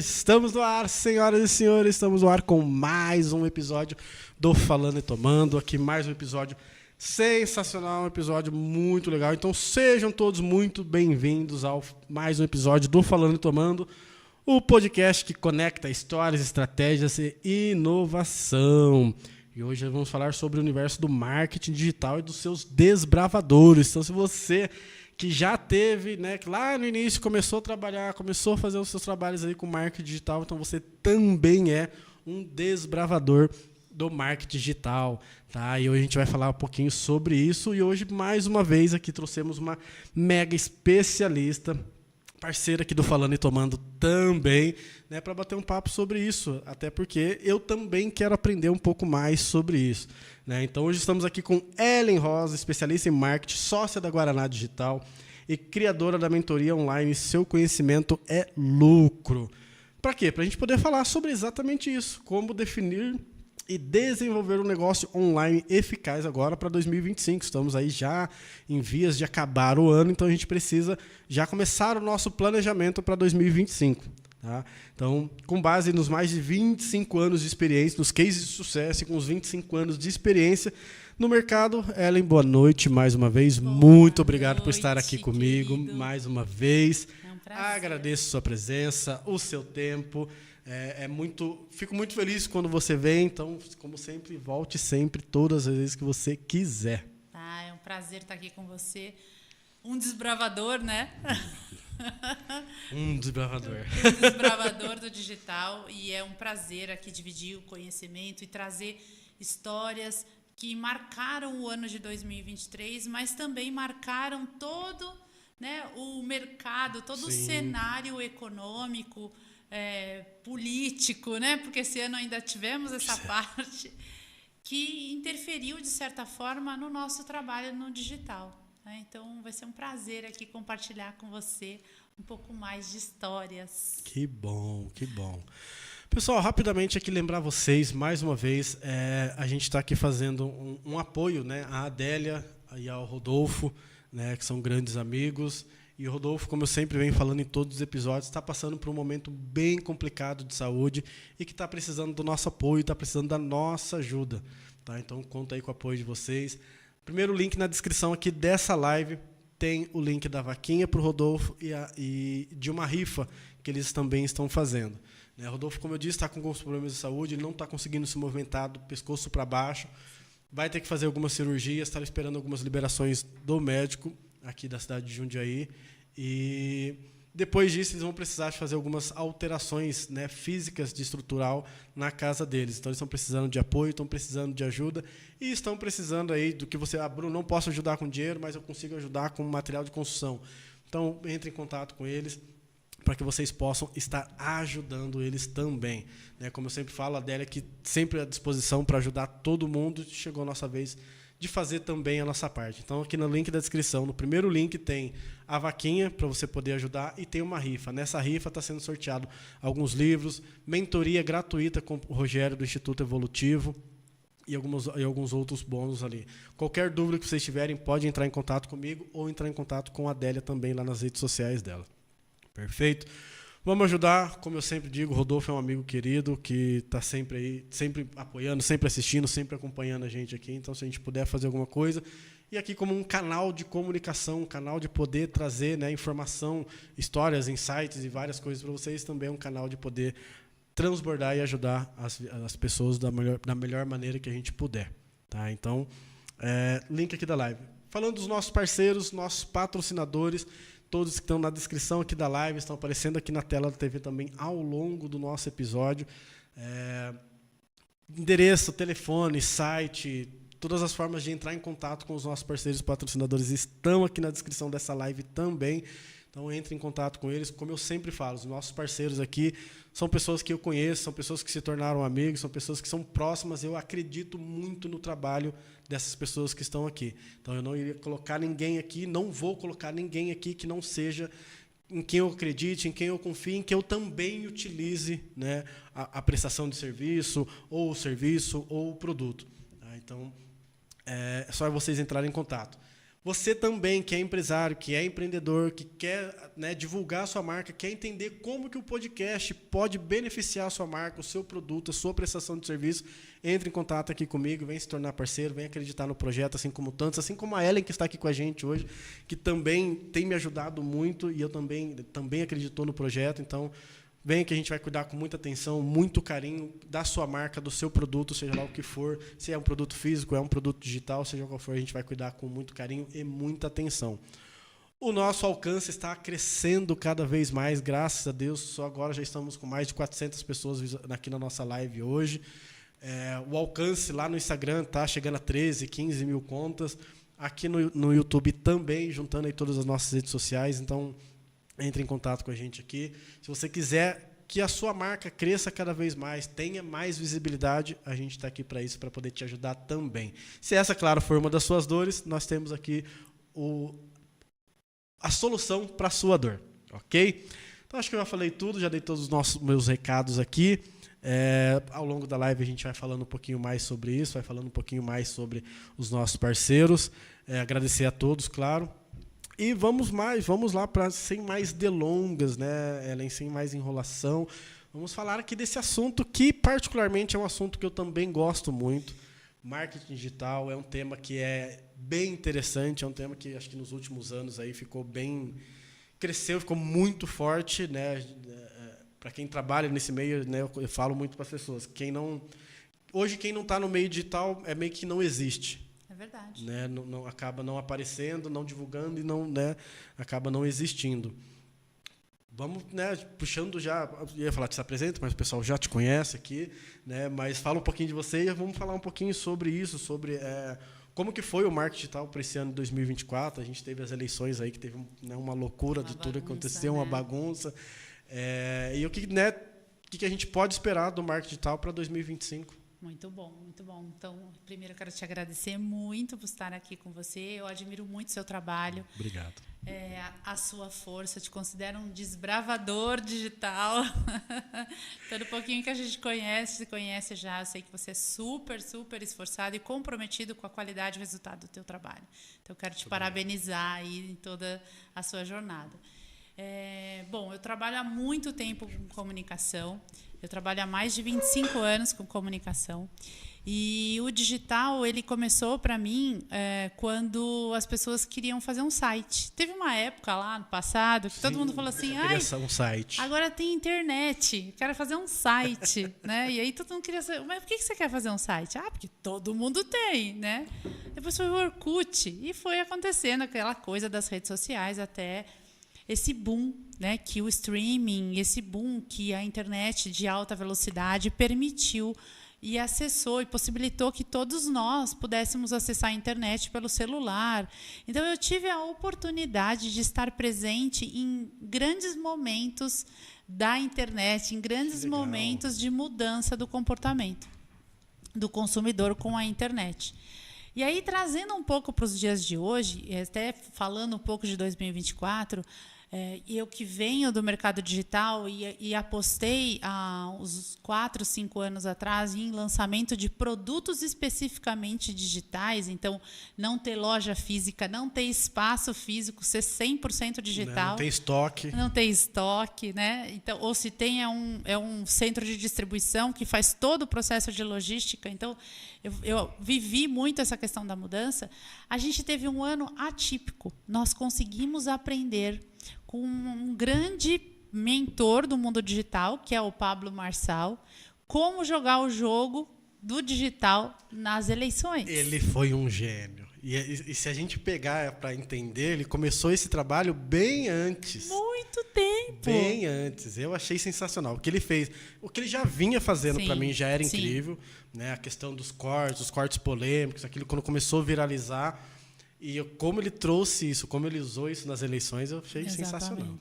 Estamos no ar, senhoras e senhores, estamos no ar com mais um episódio do Falando e Tomando. Aqui mais um episódio sensacional, um episódio muito legal. Então sejam todos muito bem-vindos ao mais um episódio do Falando e Tomando, o podcast que conecta histórias, estratégias e inovação. E hoje vamos falar sobre o universo do marketing digital e dos seus desbravadores. Então se você que já teve, né, que lá no início começou a trabalhar, começou a fazer os seus trabalhos aí com marketing digital, então você também é um desbravador do marketing digital, tá? E hoje a gente vai falar um pouquinho sobre isso e hoje, mais uma vez, aqui trouxemos uma mega especialista, parceira aqui do Falando e Tomando também, né, para bater um papo sobre isso, até porque eu também quero aprender um pouco mais sobre isso, né? Então hoje estamos aqui com Ellen Rosa, especialista em marketing, sócia da Guaraná Digital e criadora da mentoria online Seu Conhecimento é Lucro. Para quê? Para a gente poder falar sobre exatamente isso, como definir e desenvolver um negócio online eficaz agora para 2025. Estamos aí já em vias de acabar o ano, então a gente precisa já começar o nosso planejamento para 2025. Tá? Então, com base nos mais de 25 anos de experiência, nos cases de sucesso e com os 25 anos de experiência no mercado, Ellen, boa noite mais uma vez. Muito obrigado por estar aqui comigo mais uma vez. É um prazer. Agradeço sua presença, o seu tempo. Fico muito feliz quando você vem, então, como sempre, volte sempre, todas as vezes que você quiser. Tá, é um prazer estar aqui com você. Um desbravador, né? Um desbravador. Um desbravador do digital. E é um prazer aqui dividir o conhecimento e trazer histórias que marcaram o ano de 2023, mas também marcaram todo, né, o mercado, todo o cenário econômico, político, né? Porque esse ano ainda tivemos essa parte que interferiu, de certa forma, no nosso trabalho no digital. Né? Então, vai ser um prazer aqui compartilhar com você um pouco mais de histórias. Que bom, que bom. Pessoal, rapidamente aqui lembrar vocês, mais uma vez, a gente está aqui fazendo um apoio, né, à Adélia e ao Rodolfo, né, que são grandes amigos. E o Rodolfo, como eu sempre venho falando em todos os episódios, está passando por um momento bem complicado de saúde e que está precisando do nosso apoio, está precisando da nossa ajuda. Tá? Então, conta aí com o apoio de vocês. Primeiro link na descrição aqui dessa live tem o link da vaquinha para o Rodolfo e de uma rifa que eles também estão fazendo. Né? O Rodolfo, como eu disse, está com alguns problemas de saúde, ele não está conseguindo se movimentar do pescoço para baixo, vai ter que fazer algumas cirurgias, está esperando algumas liberações do médico aqui da cidade de Jundiaí, e depois disso eles vão precisar de fazer algumas alterações, né, físicas de estrutural na casa deles. Então eles estão precisando de apoio, estão precisando de ajuda e estão precisando aí do que você, Bruno, não posso ajudar com dinheiro, mas eu consigo ajudar com material de construção. Então entre em contato com eles para que vocês possam estar ajudando eles também. Né? Como eu sempre falo, a Adélia aqui sempre à disposição para ajudar todo mundo. Chegou a nossa vez de fazer também a nossa parte. Então, aqui no link da descrição, no primeiro link tem a vaquinha para você poder ajudar e tem uma rifa. Nessa rifa está sendo sorteado alguns livros, mentoria gratuita com o Rogério do Instituto Evolutivo e alguns outros bônus ali. Qualquer dúvida que vocês tiverem, pode entrar em contato comigo ou entrar em contato com a Adélia também lá nas redes sociais dela. Perfeito? Vamos ajudar, como eu sempre digo, o Rodolfo é um amigo querido que está sempre aí, sempre apoiando, sempre assistindo, sempre acompanhando a gente aqui. Então, se a gente puder fazer alguma coisa, e aqui como um canal de comunicação, um canal de poder trazer, né, informação, histórias, insights e várias coisas para vocês, também é um canal de poder transbordar e ajudar as pessoas da melhor maneira que a gente puder. Tá? Então, link aqui da live. Falando dos nossos parceiros, nossos patrocinadores, todos que estão na descrição aqui da live, estão aparecendo aqui na tela da TV também ao longo do nosso episódio. Endereço, telefone, site, todas as formas de entrar em contato com os nossos parceiros patrocinadores estão aqui na descrição dessa live também. Então, entre em contato com eles. Como eu sempre falo, os nossos parceiros aqui são pessoas que eu conheço, são pessoas que se tornaram amigos, são pessoas que são próximas. Eu acredito muito no trabalho dessas pessoas que estão aqui. Então, eu não iria colocar ninguém aqui, não vou colocar ninguém aqui que não seja em quem eu acredite, em quem eu confie, em que eu também utilize, né, a prestação de serviço, ou o serviço, ou o produto. Tá? Então, é só vocês entrarem em contato. Você também, que é empresário, que é empreendedor, que quer, né, divulgar a sua marca, quer entender como que o podcast pode beneficiar a sua marca, o seu produto, a sua prestação de serviço, entre em contato aqui comigo, vem se tornar parceiro, vem acreditar no projeto, assim como tantos, assim como a Ellen, que está aqui com a gente hoje, que também tem me ajudado muito e eu também acreditou no projeto. Então, vem que a gente vai cuidar com muita atenção, muito carinho da sua marca, do seu produto, seja lá o que for. Se é um produto físico, é um produto digital, seja qual for, a gente vai cuidar com muito carinho e muita atenção. O nosso alcance está crescendo cada vez mais, graças a Deus. Só agora já estamos com mais de 400 pessoas aqui na nossa live hoje. O alcance lá no Instagram está chegando a 13, 15 mil contas. Aqui no YouTube também, juntando aí todas as nossas redes sociais. Então, entre em contato com a gente aqui. Se você quiser que a sua marca cresça cada vez mais, tenha mais visibilidade, a gente está aqui para isso, para poder te ajudar também. Se essa, claro, for uma das suas dores, nós temos aqui a solução para a sua dor. Ok? Então, acho que eu já falei tudo, já dei todos os meus recados aqui. Ao longo da live a gente vai falando um pouquinho mais sobre isso, vai falando um pouquinho mais sobre os nossos parceiros. Agradecer a todos, claro. E vamos lá, sem mais delongas, né, Ellen, sem mais enrolação. Vamos falar aqui desse assunto que, particularmente, é um assunto que eu também gosto muito. Marketing digital é um tema que é bem interessante, é um tema que acho que nos últimos anos aí cresceu, ficou muito forte, né? Para quem trabalha nesse meio, né, eu falo muito para as pessoas. Hoje, quem não está no meio digital é meio que não existe. É verdade. Né? Não, acaba não aparecendo, não divulgando e não, né, acaba não existindo. Vamos, né, puxando já, eu ia falar que se apresenta, mas o pessoal já te conhece aqui, né, mas fala um pouquinho de você e vamos falar um pouquinho sobre isso, sobre como que foi o marketing digital para esse ano de 2024. A gente teve as eleições aí, que teve, né, uma loucura de tudo que aconteceu, uma bagunça. E o que a gente pode esperar do marketing digital para 2025? Muito bom, muito bom. Então, primeiro eu quero te agradecer muito por estar aqui com você. Eu admiro muito o seu trabalho. Obrigado. A sua força, te considero um desbravador digital. Todo pouquinho que a gente se conhece já, eu sei que você é super, super esforçado e comprometido com a qualidade e o resultado do teu trabalho. Então, eu quero te parabenizar aí em toda a sua jornada. Bom, eu trabalho há muito tempo com comunicação. Eu trabalho há mais de 25 anos com comunicação. E o digital, ele começou para mim quando as pessoas queriam fazer um site. Teve uma época lá no passado que todo mundo falou assim, um site. Agora tem internet, quero fazer um site. Né? E aí todo mundo queria saber, mas por que você quer fazer um site? Porque todo mundo tem. Né? Depois foi o Orkut e foi acontecendo aquela coisa das redes sociais até esse boom, né, que o streaming, esse boom que a internet de alta velocidade permitiu e acessou e possibilitou que todos nós pudéssemos acessar a internet pelo celular. Então, eu tive a oportunidade de estar presente em grandes momentos da internet, em grandes momentos de mudança do comportamento do consumidor com a internet. E aí, trazendo um pouco para os dias de hoje, até falando um pouco de 2024, eu que venho do mercado digital e apostei há uns 4, 5 anos atrás em lançamento de produtos especificamente digitais, então não ter loja física, não ter espaço físico, ser 100% digital. Não tem estoque. Não tem estoque, né? Então, ou se tem é um centro de distribuição que faz todo o processo de logística. Então, eu vivi muito essa questão da mudança. A gente teve um ano atípico. Nós conseguimos aprender com um grande mentor do mundo digital, que é o Pablo Marçal, como jogar o jogo do digital nas eleições. Ele foi um gênio. E se a gente pegar para entender, ele começou esse trabalho bem antes. Muito tempo. Bem antes. Eu achei sensacional. O que ele fez, o que ele já vinha fazendo para mim já era incrível, né? A questão dos cortes, os cortes polêmicos, aquilo quando começou a viralizar. E como ele trouxe isso, como ele usou isso nas eleições, eu achei sensacional.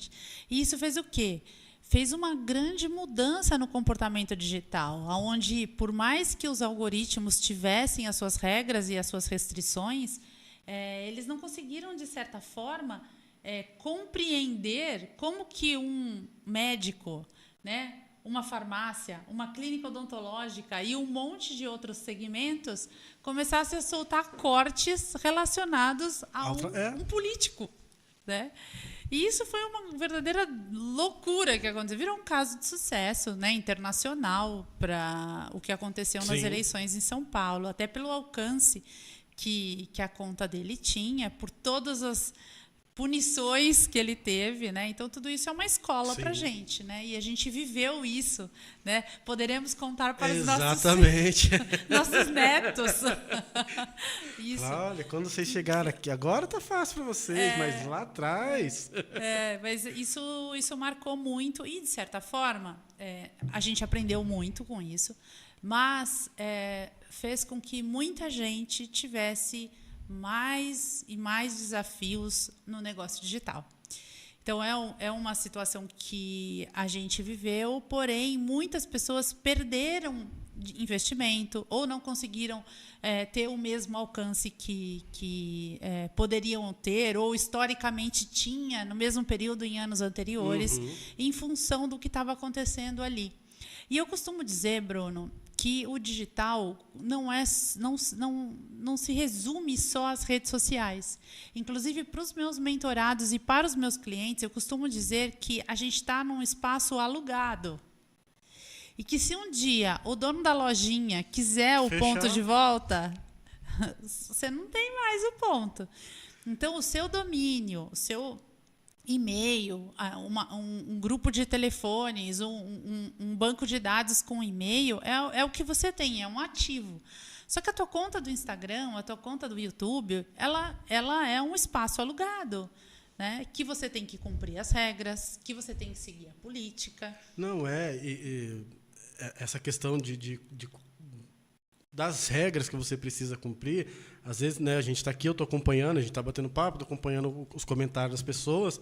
E isso fez o quê? Fez uma grande mudança no comportamento digital, onde, por mais que os algoritmos tivessem as suas regras e as suas restrições, eles não conseguiram, de certa forma, compreender como que um médico, né, uma farmácia, uma clínica odontológica e um monte de outros segmentos começassem a soltar cortes relacionados a um político, né? E isso foi uma verdadeira loucura que aconteceu. Virou um caso de sucesso, né, internacional para o que aconteceu nas eleições em São Paulo, até pelo alcance que a conta dele tinha, por todas as punições que ele teve, né? Então tudo isso é uma escola para a gente, né? E a gente viveu isso, né? Poderemos contar para os nossos netos. Isso. Olha, quando vocês chegaram aqui, agora tá fácil para vocês, mas lá atrás. Mas isso marcou muito e de certa forma a gente aprendeu muito com isso, mas fez com que muita gente tivesse mais e mais desafios no negócio digital. Então, é uma situação que a gente viveu, porém, muitas pessoas perderam investimento ou não conseguiram ter o mesmo alcance que poderiam ter ou historicamente tinha no mesmo período em anos anteriores, em função do que estava acontecendo ali. E eu costumo dizer, Bruno, que o digital não se resume só às redes sociais. Inclusive, para os meus mentorados e para os meus clientes, eu costumo dizer que a gente está num espaço alugado. E que se um dia o dono da lojinha quiser o ponto de volta, você não tem mais o ponto. Então, o seu domínio, o seu e-mail, um grupo de telefones, um banco de dados com e-mail, é o que você tem, é um ativo. Só que a tua conta do Instagram, a tua conta do YouTube, ela é um espaço alugado, né? Que você tem que cumprir as regras, que você tem que seguir a política. Não, essa questão das regras que você precisa cumprir, às vezes, né, a gente está aqui, eu estou acompanhando, a gente está batendo papo, estou acompanhando os comentários das pessoas,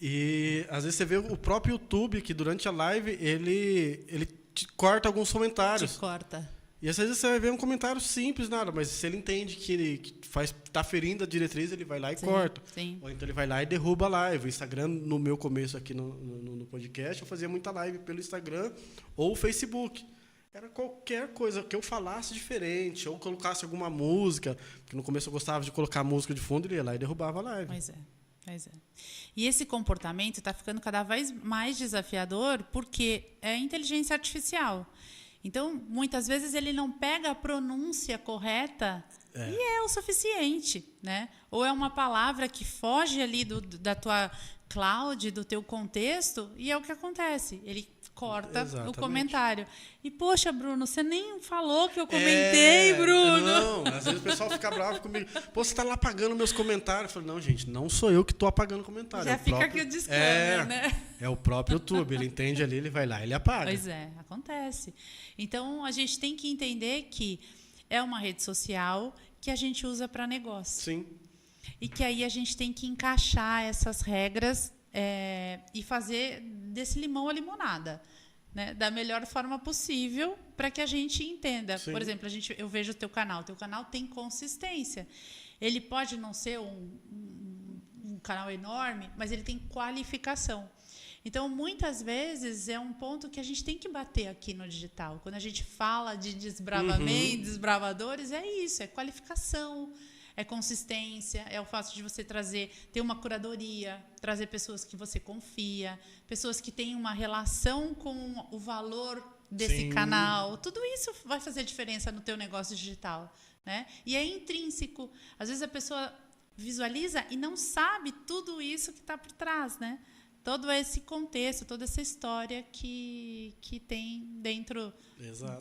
e às vezes você vê o próprio YouTube, que durante a live ele te corta alguns comentários. Te corta. E às vezes você vai ver um comentário simples, nada, mas se ele entende que ele está ferindo a diretriz, ele vai lá e corta. Sim. Ou então ele vai lá e derruba a live. O Instagram, no meu começo aqui no podcast, eu fazia muita live pelo Instagram ou Facebook. Era qualquer coisa que eu falasse diferente, ou colocasse alguma música, porque no começo eu gostava de colocar música de fundo, ele ia lá e derrubava a live. Pois é. E esse comportamento está ficando cada vez mais desafiador porque é inteligência artificial. Então, muitas vezes, ele não pega a pronúncia correta e é o suficiente, né? Ou é uma palavra que foge ali da tua cloud, do teu contexto, e é o que acontece. Ele corta o comentário. E, poxa, Bruno, você nem falou que eu comentei, Bruno. Não, às vezes o pessoal fica bravo comigo. Pô, você está lá apagando meus comentários. Eu falei, não, gente, não sou eu que estou apagando comentário. Já fica aqui o disclaimer, né? É o próprio YouTube. Ele entende ali, ele vai lá, ele apaga. Pois é, acontece. Então, a gente tem que entender que é uma rede social que a gente usa para negócio. Sim. E que aí a gente tem que encaixar essas regras e fazer desse limão a limonada, né? Da melhor forma possível para que a gente entenda. Sim. Por exemplo, eu vejo o teu canal tem consistência. Ele pode não ser um canal enorme, mas ele tem qualificação. Então, muitas vezes, é um ponto que a gente tem que bater aqui no digital. Quando a gente fala de desbravamento, desbravadores, é isso, é qualificação, é consistência, é o fato de você ter uma curadoria, trazer pessoas que você confia, pessoas que têm uma relação com o valor desse canal. Tudo isso vai fazer diferença no teu negócio digital, né? E é intrínseco. Às vezes a pessoa visualiza e não sabe tudo isso que está por trás, né? Todo esse contexto, toda essa história que tem dentro,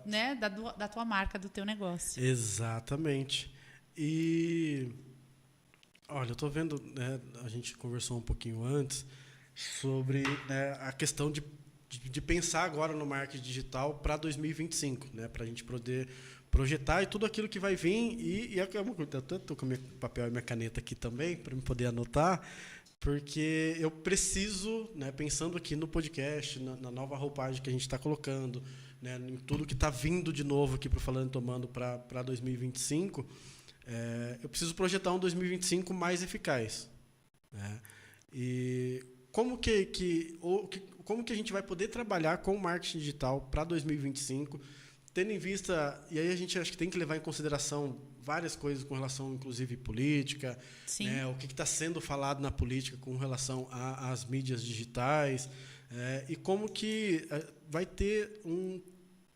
né, da tua marca, do teu negócio. Exatamente. E, olha, eu estou vendo, né, a gente conversou um pouquinho antes sobre, né, a questão de pensar agora no marketing digital para 2025, né, para a gente poder projetar e tudo aquilo que vai vir. E eu estou com o meu papel e minha caneta aqui também, para eu poder anotar, porque eu preciso, né, pensando aqui no podcast, na nova roupagem que a gente está colocando, né, em tudo que está vindo de novo aqui para o Falando e Tomando para 2025, eu preciso projetar um 2025 mais eficaz, né? E como que a gente vai poder trabalhar com o marketing digital para 2025, tendo em vista, e aí a gente acho que tem que levar em consideração várias coisas com relação, inclusive, política, né, o que está sendo falado na política com relação às mídias digitais, e como que vai ter um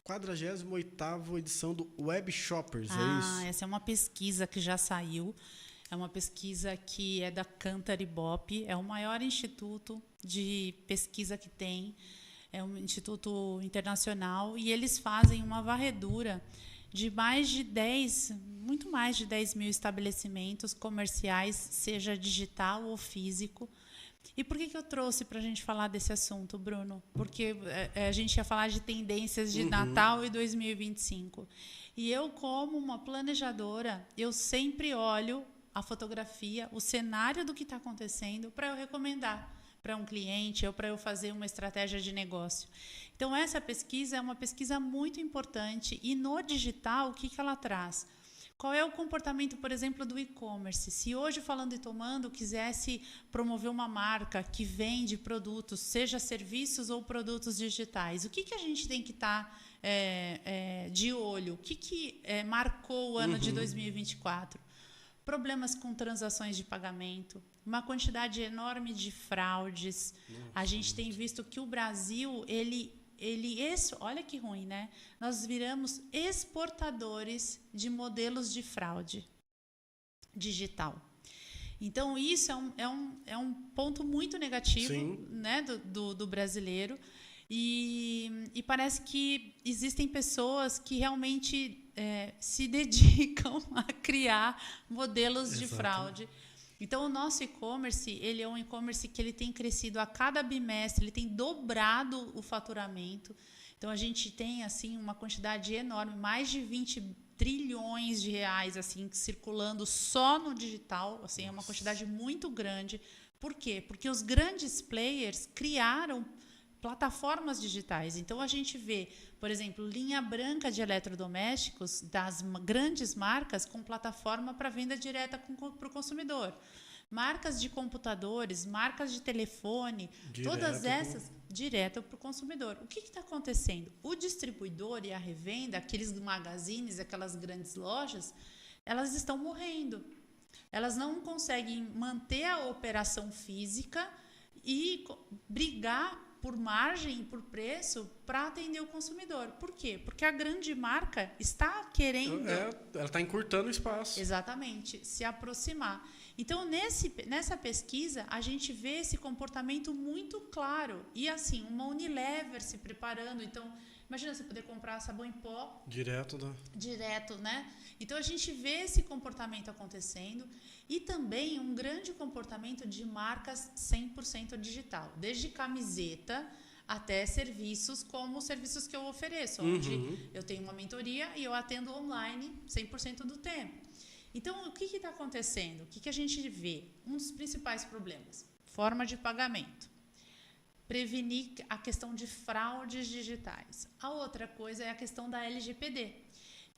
48ª edição do Web Shoppers, é isso? Essa é uma pesquisa que já saiu. É uma pesquisa que é da Cantar Ibope, é o maior instituto de pesquisa que tem, é um instituto internacional, e eles fazem uma varredura de muito mais de 10 mil estabelecimentos comerciais, seja digital ou físico. E por que eu trouxe para a gente falar desse assunto, Bruno? Porque a gente ia falar de tendências de Natal e 2025. E eu, como uma planejadora, eu sempre olho a fotografia, o cenário do que está acontecendo para eu recomendar para um cliente ou para eu fazer uma estratégia de negócio. Então, essa pesquisa é uma pesquisa muito importante. E no digital, o que ela traz? Qual é o comportamento, por exemplo, do e-commerce? Se hoje, Falando e Tomando, quisesse promover uma marca que vende produtos, seja serviços ou produtos digitais, o que a gente tem que estar de olho? O que marcou o ano de 2024? Problemas com transações de pagamento, uma quantidade enorme de fraudes. A gente tem visto que o Brasil, olha que ruim, né? Nós viramos exportadores de modelos de fraude digital. Então, isso é um ponto muito negativo, né, do brasileiro. E parece que existem pessoas que realmente se dedicam a criar modelos de fraude. Então, o nosso e-commerce, ele é um e-commerce que ele tem crescido a cada bimestre, ele tem dobrado o faturamento. Então, a gente tem assim uma quantidade enorme, mais de 20 trilhões de reais assim, circulando só no digital. Assim, é uma quantidade muito grande. Por quê? Porque os grandes players criaram plataformas digitais. Então, a gente vê, por exemplo, linha branca de eletrodomésticos das grandes marcas com plataforma para venda direta para o consumidor. Marcas de computadores, marcas de telefone, todas essas direto para o consumidor. O que está acontecendo? O distribuidor e a revenda, aqueles magazines, aquelas grandes lojas, elas estão morrendo. Elas não conseguem manter a operação física e brigar por margem e por preço para atender o consumidor. Por quê? Porque a grande marca está querendo... ela está encurtando o espaço. Exatamente, se aproximar. Então, nessa pesquisa, a gente vê esse comportamento muito claro. E, assim, uma Unilever se preparando. Então, imagina você poder comprar sabão em pó... Direto, né? Então, a gente vê esse comportamento acontecendo. E também um grande comportamento de marcas 100% digital. Desde camiseta até serviços, como os serviços que eu ofereço. Onde eu tenho uma mentoria e eu atendo online 100% do tempo. Então, o que está acontecendo? O que a gente vê? Um dos principais problemas, forma de pagamento. Prevenir a questão de fraudes digitais. A outra coisa é a questão da LGPD,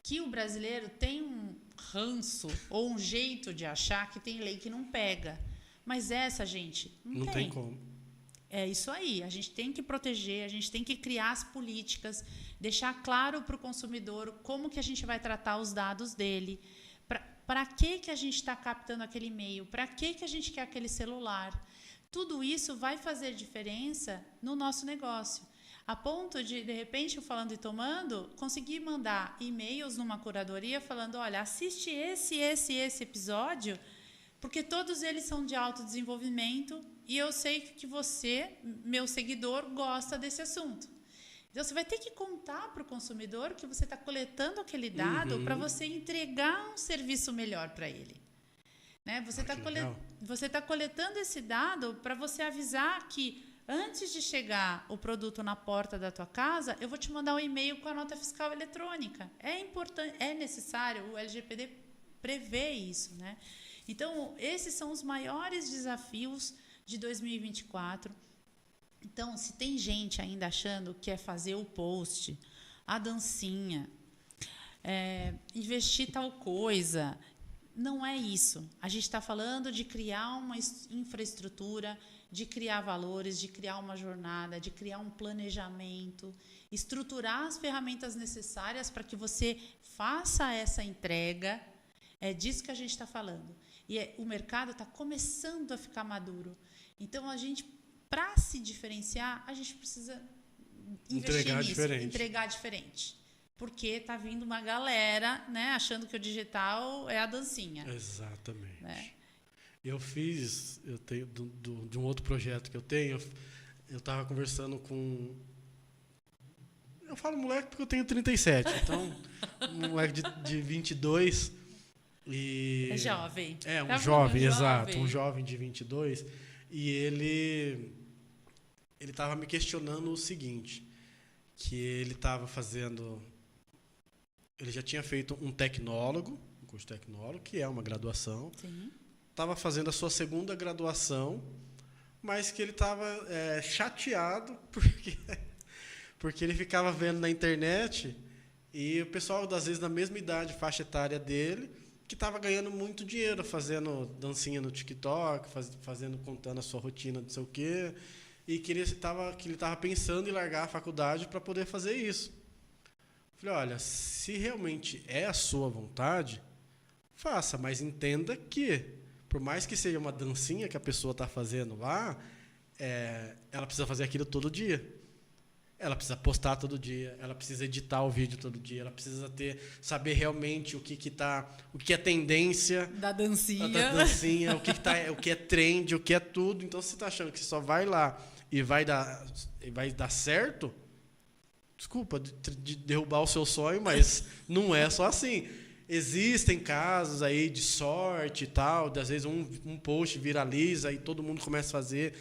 que o brasileiro tem um ranço ou um jeito de achar que tem lei que não pega. Mas essa, gente, não tem como. É isso aí. A gente tem que proteger, a gente tem que criar as políticas, deixar claro para o consumidor como que a gente vai tratar os dados dele. Para que a gente está captando aquele e-mail? Para que a gente quer aquele celular? Tudo isso vai fazer diferença no nosso negócio. A ponto de repente, Falando e Tomando, conseguir mandar e-mails numa curadoria falando, olha, assiste esse episódio, porque todos eles são de autodesenvolvimento e eu sei que você, meu seguidor, gosta desse assunto. Então, você vai ter que contar para o consumidor que você está coletando aquele dado para você entregar um serviço melhor para ele. Né? Você tá coletando esse dado para você avisar que, antes de chegar o produto na porta da tua casa, eu vou te mandar um e-mail com a nota fiscal eletrônica. É importante, é necessário, o LGPD prevê isso. Né? Então, esses são os maiores desafios de 2024. Então, se tem gente ainda achando que é fazer o post, a dancinha, investir tal coisa, não é isso. A gente está falando de criar uma infraestrutura, de criar valores, de criar uma jornada, de criar um planejamento, estruturar as ferramentas necessárias para que você faça essa entrega. É disso que a gente está falando. E o mercado está começando a ficar maduro. Então, para se diferenciar, a gente precisa investir nisso, entregar diferente. Porque está vindo uma galera, né, achando que o digital é a dancinha. Exatamente. Né? Eu tenho de um outro projeto que eu tenho, eu estava conversando com... Eu falo moleque porque eu tenho 37, então um moleque de 22 e... É jovem. É, um jovem, exato, um jovem de 22, e ele estava me questionando o seguinte, que ele estava fazendo... Ele já tinha feito um curso de tecnólogo, que é uma graduação. Sim. Estava fazendo a sua segunda graduação, mas que ele estava chateado porque ele ficava vendo na internet e o pessoal, às vezes, na mesma idade, faixa etária dele, que estava ganhando muito dinheiro, fazendo dancinha no TikTok, contando a sua rotina, não sei o quê, e que ele estava pensando em largar a faculdade para poder fazer isso. Falei, olha, se realmente é a sua vontade, faça, mas entenda que, por mais que seja uma dancinha que a pessoa está fazendo lá, ela precisa fazer aquilo todo dia. Ela precisa postar todo dia, ela precisa editar o vídeo todo dia, ela precisa saber realmente o que é tendência da dancinha, o que é trend, o que é tudo. Então, se você está achando que você só vai lá e vai dar certo, desculpa de derrubar o seu sonho, mas não é só assim. Existem casos aí de sorte e tal, às vezes um post viraliza e todo mundo começa a fazer.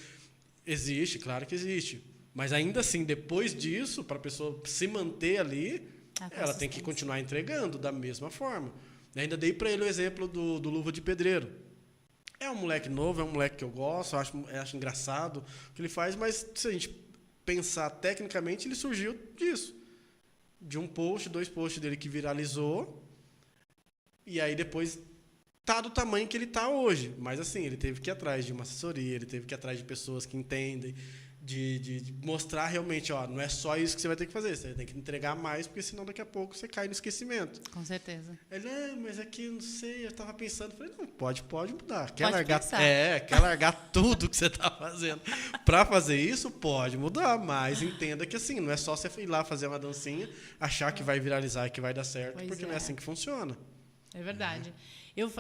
Existe, claro que existe. Mas ainda assim, depois disso, para a pessoa se manter ali, ela tem que continuar entregando da mesma forma. Eu ainda dei para ele o exemplo do Luva de Pedreiro. É um moleque novo, é um moleque que eu gosto, acho engraçado o que ele faz, mas se a gente pensar tecnicamente, ele surgiu disso. De um post, 2 posts dele que viralizou, e aí depois tá do tamanho que ele tá hoje. Mas assim, ele teve que ir atrás de uma assessoria, ele teve que ir atrás de pessoas que entendem, de mostrar realmente, não é só isso que você vai ter que fazer, você tem que entregar mais, porque senão daqui a pouco você cai no esquecimento. Com certeza. Ele, mas aqui, não sei, eu estava pensando, falei, não, pode mudar. Quer largar tudo que você está fazendo. Para fazer isso, pode mudar, mas entenda que assim, não é só você ir lá fazer uma dancinha, achar que vai viralizar e que vai dar certo, porque não é assim que funciona. É verdade.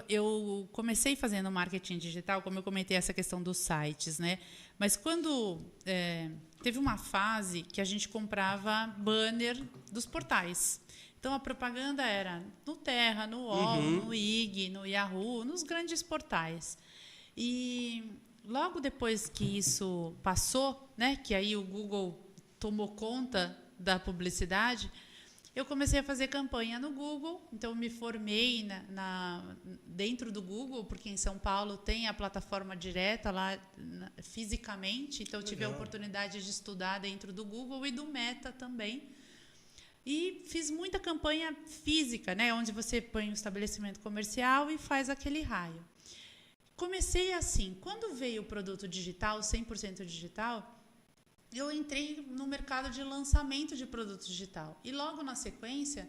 Eu comecei fazendo marketing digital, como eu comentei, essa questão dos sites, né? Mas quando teve uma fase que a gente comprava banner dos portais. Então, a propaganda era no Terra, no UOL, no IG, no Yahoo, nos grandes portais. E logo depois que isso passou, né, que aí o Google tomou conta da publicidade, eu comecei a fazer campanha no Google. Então, eu me formei dentro do Google, porque em São Paulo tem a plataforma direta lá fisicamente. Então, eu tive a oportunidade de estudar dentro do Google e do Meta também. E fiz muita campanha física, né, onde você põe um estabelecimento comercial e faz aquele raio. Comecei assim. Quando veio o produto digital, 100% digital, eu entrei no mercado de lançamento de produto digital. E logo na sequência,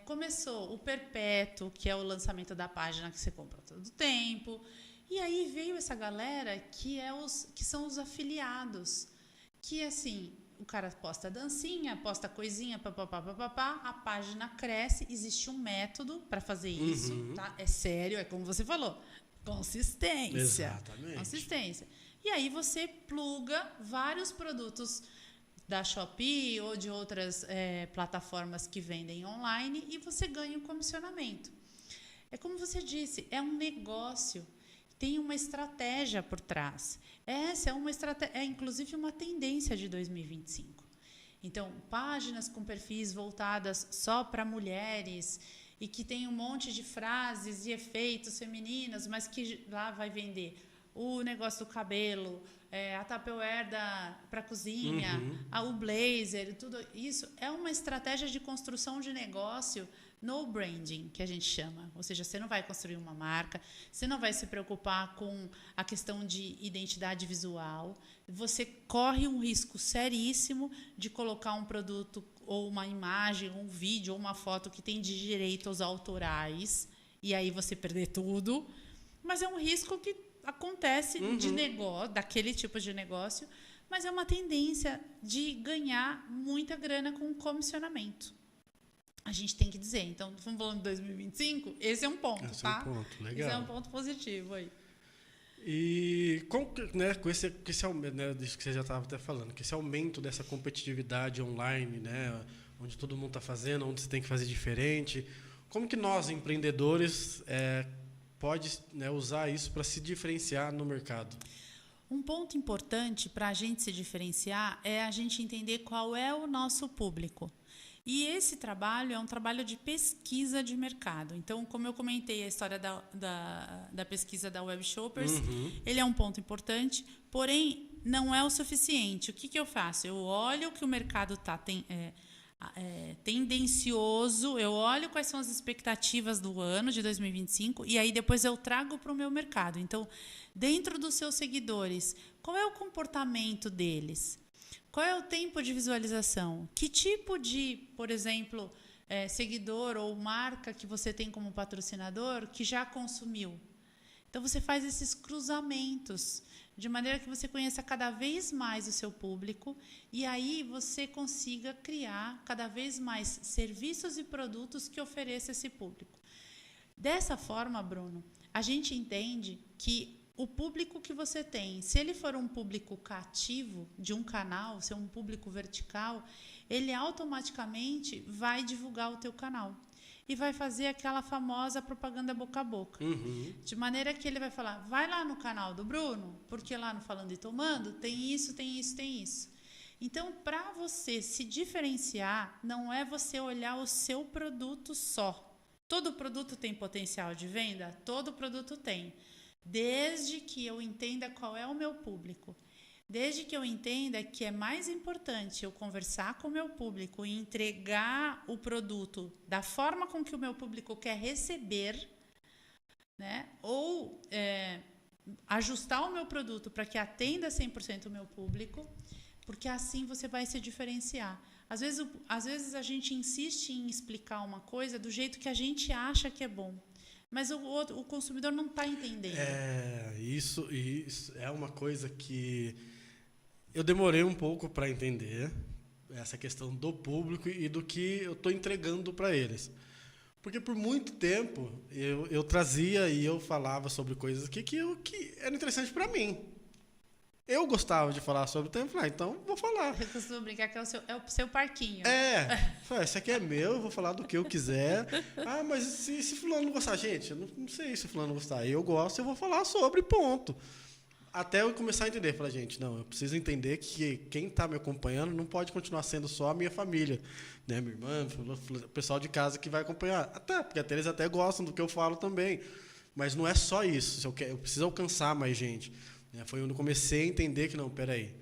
começou o Perpétuo, que é o lançamento da página que você compra todo tempo. E aí veio essa galera que são os afiliados. Que, assim, o cara posta dancinha, posta coisinha, papapá, a página cresce. Existe um método para fazer isso. Tá? É sério, é como você falou. Consistência. Exatamente. Consistência. E aí você pluga vários produtos da Shopee ou de outras plataformas que vendem online e você ganha um comissionamento. É como você disse, é um negócio, tem uma estratégia por trás. Essa é inclusive uma tendência de 2025. Então, páginas com perfis voltadas só para mulheres e que tem um monte de frases e efeitos femininos, mas que lá vai vender o negócio do cabelo, a Tupperware para a cozinha, o blazer, tudo isso é uma estratégia de construção de negócio no branding, que a gente chama. Ou seja, você não vai construir uma marca, você não vai se preocupar com a questão de identidade visual, você corre um risco seríssimo de colocar um produto ou uma imagem, um vídeo ou uma foto que tem de direitos autorais, e aí você perder tudo. Mas é um risco que acontece de negócio, daquele tipo de negócio, mas é uma tendência de ganhar muita grana com comissionamento. A gente tem que dizer. Então, estamos falando de 2025, esse é um ponto, Esse tá? é um ponto, legal. Esse é um ponto positivo aí. E com esse aumento, né, disso que você já estava até falando, que esse aumento dessa competitividade online, né, onde todo mundo está fazendo, onde você tem que fazer diferente, como que nós, empreendedores, pode, né, usar isso para se diferenciar no mercado? Um ponto importante para a gente se diferenciar é a gente entender qual é o nosso público. E esse trabalho é um trabalho de pesquisa de mercado. Então, como eu comentei a história da pesquisa da Web Shoppers, ele é um ponto importante, porém, não é o suficiente. O que eu faço? Eu olho o que o mercado está tendencioso, eu olho quais são as expectativas do ano de 2025 e aí depois eu trago para o meu mercado. Então, dentro dos seus seguidores, qual é o comportamento deles? Qual é o tempo de visualização? Que tipo de, por exemplo, seguidor ou marca que você tem como patrocinador que já consumiu? Então, você faz esses cruzamentos de maneira que você conheça cada vez mais o seu público e aí você consiga criar cada vez mais serviços e produtos que ofereça esse público. Dessa forma, Bruno, a gente entende que o público que você tem, se ele for um público cativo de um canal, se é um público vertical, ele automaticamente vai divulgar o teu canal e vai fazer aquela famosa propaganda boca a boca. De maneira que ele vai falar, vai lá no canal do Bruno, porque lá no Falando e Tomando tem isso, tem isso, tem isso. Então, para você se diferenciar, não é você olhar o seu produto só. Todo produto tem potencial de venda? Todo produto tem. Desde que eu entenda qual é o meu público, desde que eu entenda que é mais importante eu conversar com o meu público e entregar o produto da forma com que o meu público quer receber, né? Ou ajustar o meu produto para que atenda 100% o meu público, porque assim você vai se diferenciar. Às vezes a gente insiste em explicar uma coisa do jeito que a gente acha que é bom. Mas o consumidor não está entendendo. Isso é uma coisa que eu demorei um pouco para entender, essa questão do público e do que eu estou entregando para eles. Porque por muito tempo eu trazia e eu falava sobre coisas que eram interessantes para mim. Eu gostava de falar sobre o tema, então vou falar. Eu costumo brincar que é o seu parquinho. Esse aqui é meu, eu vou falar do que eu quiser. Ah, mas se fulano não gostar? Gente, eu não sei se fulano não gostar. Eu gosto, eu vou falar sobre, ponto. Até eu começar a entender. Falar, gente, não, eu preciso entender que quem está me acompanhando não pode continuar sendo só a minha família. Né? Minha irmã, o pessoal de casa que vai acompanhar. Porque até eles até gostam do que eu falo também. Mas não é só isso. Eu preciso alcançar mais gente. Foi onde eu comecei a entender que, não, peraí,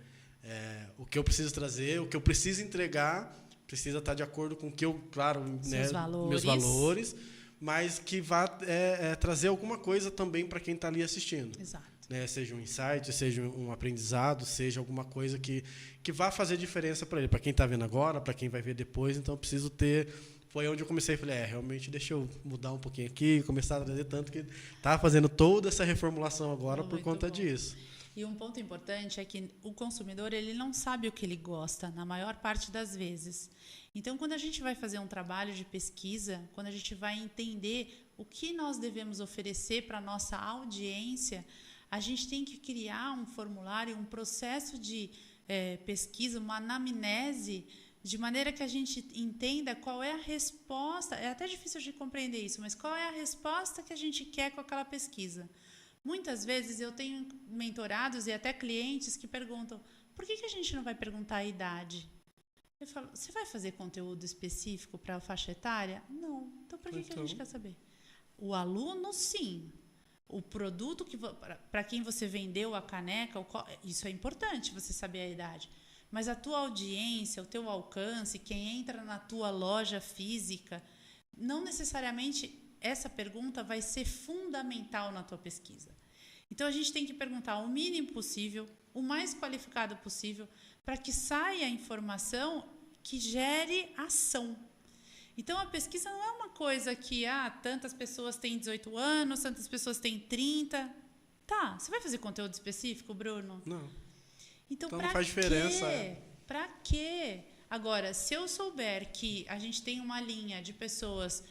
o que eu preciso trazer, o que eu preciso entregar, precisa estar de acordo com o que eu, claro, meus valores, mas que vá trazer alguma coisa também para quem está ali assistindo. Exato. Né? Seja um insight, seja um aprendizado, seja alguma coisa que vá fazer diferença para ele, para quem está vendo agora, para quem vai ver depois. Então, eu preciso ter... Foi onde eu comecei, falei, realmente deixa eu mudar um pouquinho aqui, começar a trazer tanto que está fazendo toda essa reformulação agora por conta disso. E um ponto importante é que o consumidor ele não sabe o que ele gosta, na maior parte das vezes. Então, quando a gente vai fazer um trabalho de pesquisa, quando a gente vai entender o que nós devemos oferecer para a nossa audiência, a gente tem que criar um formulário, um processo de pesquisa, uma anamnese, de maneira que a gente entenda qual é a resposta. É até difícil de compreender isso, mas qual é a resposta que a gente quer com aquela pesquisa? Muitas vezes eu tenho mentorados e até clientes que perguntam, por que a gente não vai perguntar a idade? Eu falo, você vai fazer conteúdo específico para a faixa etária? Não. Então, por que a gente quer saber? O aluno, sim. O produto, para quem você vendeu a caneca, isso é importante, você saber a idade. Mas a tua audiência, o teu alcance, quem entra na tua loja física, não necessariamente essa pergunta vai ser fundamental na tua pesquisa. Então, a gente tem que perguntar o mínimo possível, o mais qualificado possível, para que saia a informação que gere ação. Então, a pesquisa não é uma coisa que tantas pessoas têm 18 anos, tantas pessoas têm 30. Tá, você vai fazer conteúdo específico, Bruno? Não. Então Não faz diferença. Para quê? Agora, se eu souber que a gente tem uma linha de pessoas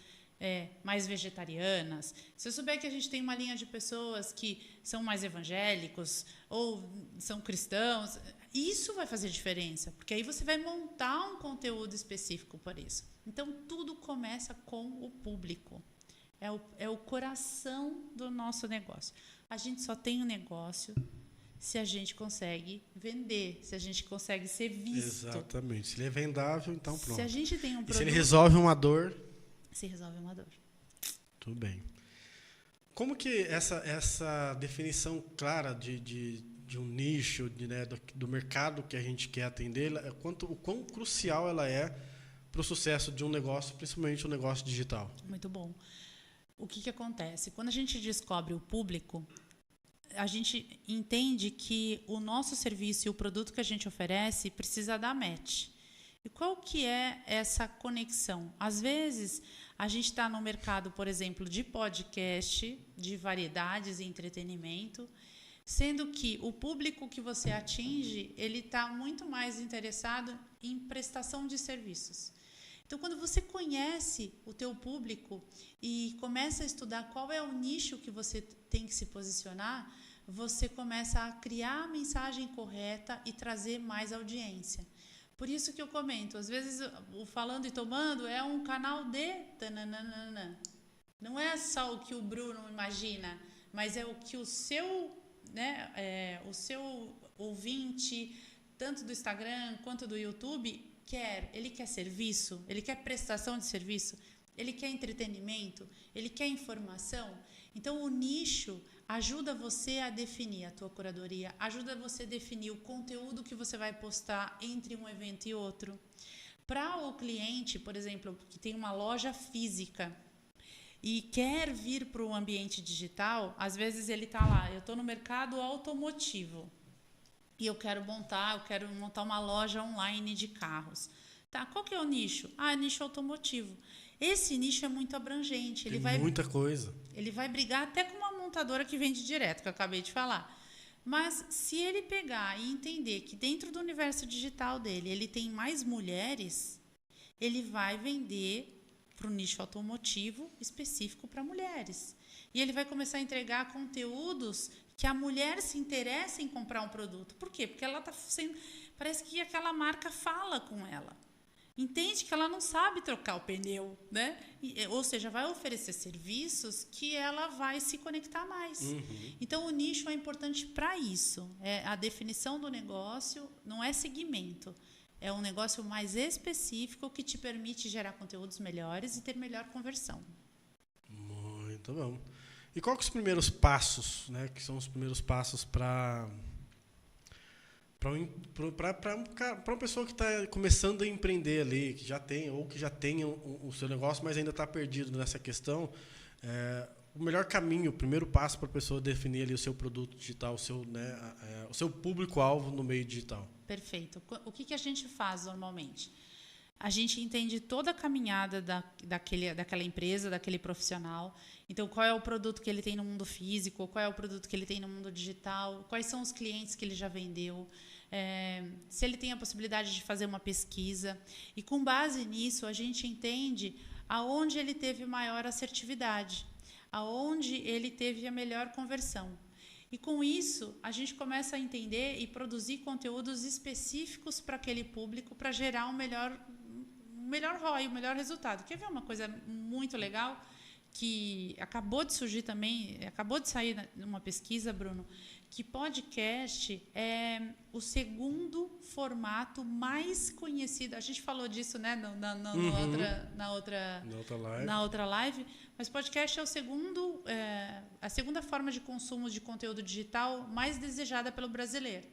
mais vegetarianas, se eu souber que a gente tem uma linha de pessoas que são mais evangélicos ou são cristãos, isso vai fazer diferença, porque aí você vai montar um conteúdo específico para isso. Então, tudo começa com o público. É o coração do nosso negócio. A gente só tem um negócio se a gente consegue vender, se a gente consegue ser visto. Exatamente. Se ele é vendável, então pronto. Se a gente tem um produto... E se ele resolve uma dor... Se resolve uma dor. Tudo bem. Como que essa definição clara de um nicho, do mercado que a gente quer atender, o quão crucial ela é para o sucesso de um negócio, principalmente um negócio digital? Muito bom. O que acontece? Quando a gente descobre o público, a gente entende que o nosso serviço e o produto que a gente oferece precisa dar match. E qual que é essa conexão? Às vezes, a gente está no mercado, por exemplo, de podcast, de variedades e entretenimento, sendo que o público que você atinge, ele está muito mais interessado em prestação de serviços. Então, quando você conhece o teu público e começa a estudar qual é o nicho que você tem que se posicionar, você começa a criar a mensagem correta e trazer mais audiência. Por isso que eu comento, às vezes o Falando e Tomando é um canal de tananana. Não é só o que o Bruno imagina, mas é o que o seu ouvinte, tanto do Instagram quanto do YouTube, quer. Ele quer serviço, ele quer prestação de serviço, ele quer entretenimento, ele quer informação. Então, o nicho ajuda você a definir a tua curadoria, ajuda você a definir o conteúdo que você vai postar entre um evento e outro. Para o cliente, por exemplo, que tem uma loja física e quer vir para o ambiente digital, às vezes ele está lá, eu estou no mercado automotivo e eu quero montar uma loja online de carros. Tá, qual que é o nicho? Nicho automotivo. Esse nicho é muito abrangente. Muita coisa. Ele vai brigar até com uma montadora que vende direto, que eu acabei de falar. Mas se ele pegar e entender que dentro do universo digital dele ele tem mais mulheres, ele vai vender para o nicho automotivo específico para mulheres. E ele vai começar a entregar conteúdos que a mulher se interessa em comprar um produto. Por quê? Porque ela está sendo... Parece que aquela marca fala com ela. Entende que ela não sabe trocar o pneu, né? Ou seja, vai oferecer serviços que ela vai se conectar mais. Uhum. Então, o nicho é importante para isso. A definição do negócio não é segmento. É um negócio mais específico que te permite gerar conteúdos melhores e ter melhor conversão. Muito bom. E quais são os primeiros passos, né? Que são os primeiros passos para uma pessoa que está começando a empreender ali, que já tem o seu negócio, mas ainda está perdido nessa questão, o melhor caminho, o primeiro passo para a pessoa definir ali o seu produto digital, o seu público-alvo no meio digital? Perfeito. O que a gente faz normalmente? A gente entende toda a caminhada daquela empresa, daquele profissional. Então, qual é o produto que ele tem no mundo físico, qual é o produto que ele tem no mundo digital, quais são os clientes que ele já vendeu, se ele tem a possibilidade de fazer uma pesquisa. E, com base nisso, a gente entende aonde ele teve maior assertividade, aonde ele teve a melhor conversão. E, com isso, a gente começa a entender e produzir conteúdos específicos para aquele público para gerar um melhor ROI, um melhor resultado. Quer ver uma coisa muito legal que acabou de surgir também, acabou de sair numa pesquisa, Bruno, que podcast é o segundo formato mais conhecido. A gente falou disso, né, na outra live, mas podcast é a segunda forma de consumo de conteúdo digital mais desejada pelo brasileiro.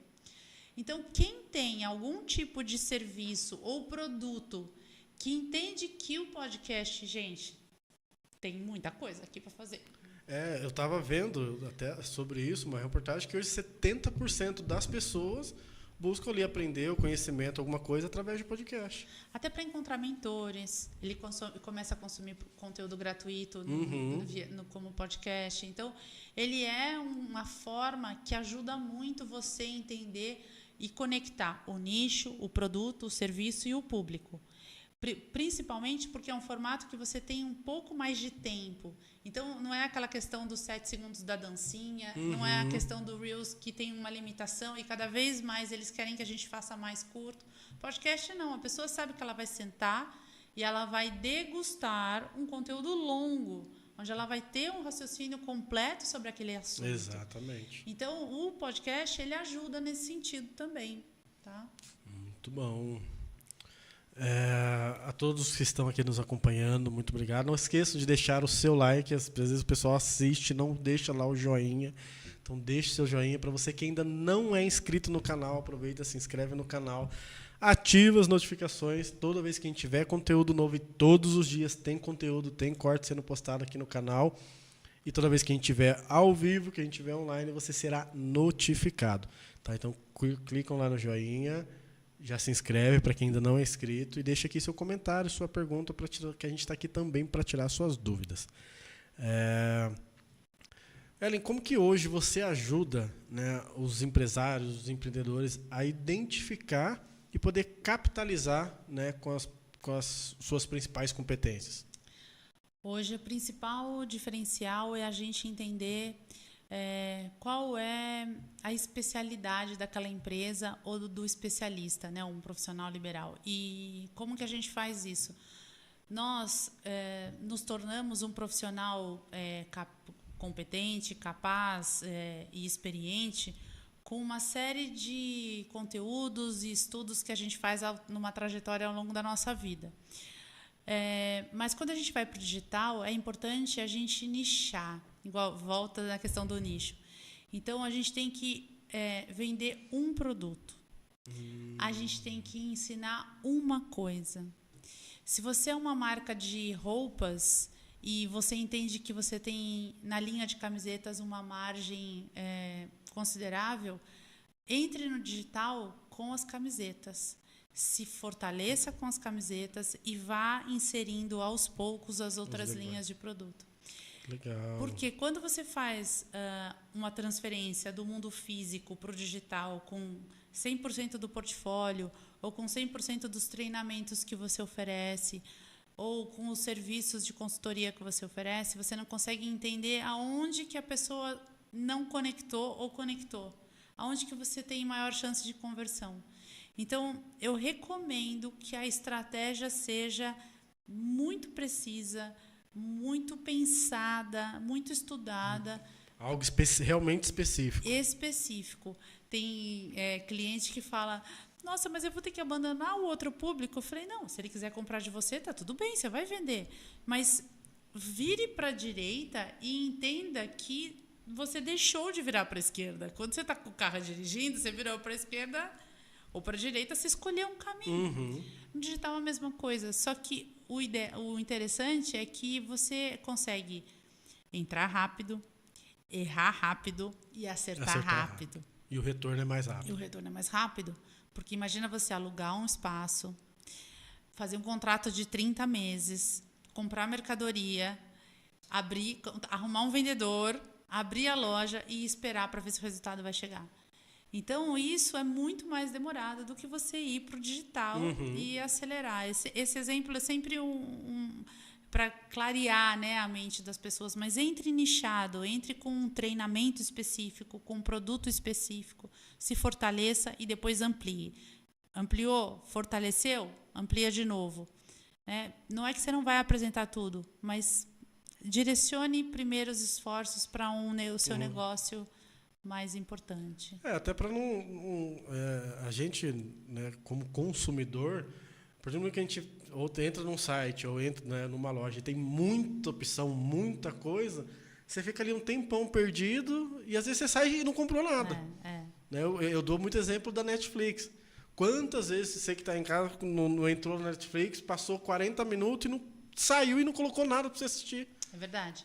Então, quem tem algum tipo de serviço ou produto que entende que o podcast, gente, tem muita coisa aqui para fazer. Eu estava vendo até sobre isso, uma reportagem que hoje 70% das pessoas buscam ali aprender o conhecimento, alguma coisa, através de podcast. Até para encontrar mentores, ele começa a consumir conteúdo gratuito como podcast. Então, ele é uma forma que ajuda muito você a entender e conectar o nicho, o produto, o serviço e o público. Principalmente porque é um formato que você tem um pouco mais de tempo. Então, não é aquela questão dos 7 segundos da dancinha, não é a questão do Reels que tem uma limitação e cada vez mais eles querem que a gente faça mais curto. Podcast não, a pessoa sabe que ela vai sentar e ela vai degustar um conteúdo longo, onde ela vai ter um raciocínio completo sobre aquele assunto. Exatamente. Então, o podcast ele ajuda nesse sentido também. Tá? Muito bom. A todos que estão aqui nos acompanhando, muito obrigado. Não esqueçam de deixar o seu like. Às vezes o pessoal assiste, não deixa lá o joinha. Então deixe seu joinha. Para você que ainda não é inscrito no canal, aproveita, se inscreve no canal, ativa as notificações. Toda vez que a gente tiver conteúdo novo, e todos os dias tem conteúdo, tem corte sendo postado aqui no canal. E toda vez que a gente tiver ao vivo, que a gente tiver online, você será notificado. Tá? Então clicam lá no joinha. Já se inscreve para quem ainda não é inscrito e deixa aqui seu comentário, sua pergunta, que a gente está aqui também para tirar suas dúvidas. Ellen, como que hoje você ajuda, né, os empresários, os empreendedores a identificar e poder capitalizar, né, com as suas principais competências? Hoje, o principal diferencial é a gente entender qual é a especialidade daquela empresa ou do especialista, né, um profissional liberal. E como que a gente faz isso? Nós nos tornamos um profissional competente, capaz e experiente com uma série de conteúdos e estudos que a gente faz numa trajetória ao longo da nossa vida. Mas quando a gente vai para o digital, é importante a gente nichar. Igual, volta na questão do nicho. Então, a gente tem que vender um produto. A gente tem que ensinar uma coisa. Se você é uma marca de roupas e você entende que você tem, na linha de camisetas, uma margem considerável, entre no digital com as camisetas. Se fortaleça com as camisetas e vá inserindo aos poucos as outras linhas de produto. Legal. Porque quando você faz uma transferência do mundo físico para o digital com 100% do portfólio ou com 100% dos treinamentos que você oferece ou com os serviços de consultoria que você oferece, você não consegue entender aonde que a pessoa não conectou ou conectou, aonde que você tem maior chance de conversão. Então, eu recomendo que a estratégia seja muito precisa, muito pensada, muito estudada. Algo realmente específico. Específico. Tem cliente que fala, nossa, mas eu vou ter que abandonar o outro público. Eu falei, não, se ele quiser comprar de você, tá tudo bem, você vai vender. Mas vire para a direita e entenda que você deixou de virar para a esquerda. Quando você está com o carro dirigindo, você virou para a esquerda ou para a direita, você escolheu um caminho. No digital é a mesma coisa, só que o interessante é que você consegue entrar rápido, errar rápido e acertar rápido. E o retorno é mais rápido. E o retorno é mais rápido, porque imagina você alugar um espaço, fazer um contrato de 30 meses, comprar mercadoria, arrumar um vendedor, abrir a loja e esperar para ver se o resultado vai chegar. Então, isso é muito mais demorado do que você ir para o digital e acelerar. Esse exemplo é sempre para clarear, né, a mente das pessoas, mas entre nichado, entre com um treinamento específico, com um produto específico, se fortaleça e depois amplie. Ampliou, fortaleceu, amplia de novo. Não é que você não vai apresentar tudo, mas direcione primeiro os esforços para o seu negócio mais importante. Até para a gente, né, como consumidor, por exemplo, que a gente ou entra num site ou entra, né, numa loja e tem muita opção, muita coisa, você fica ali um tempão perdido e às vezes você sai e não comprou nada. Né? Eu dou muito exemplo da Netflix. Quantas vezes você que está em casa não entrou na Netflix, passou 40 minutos e não saiu e não colocou nada para você assistir? É verdade.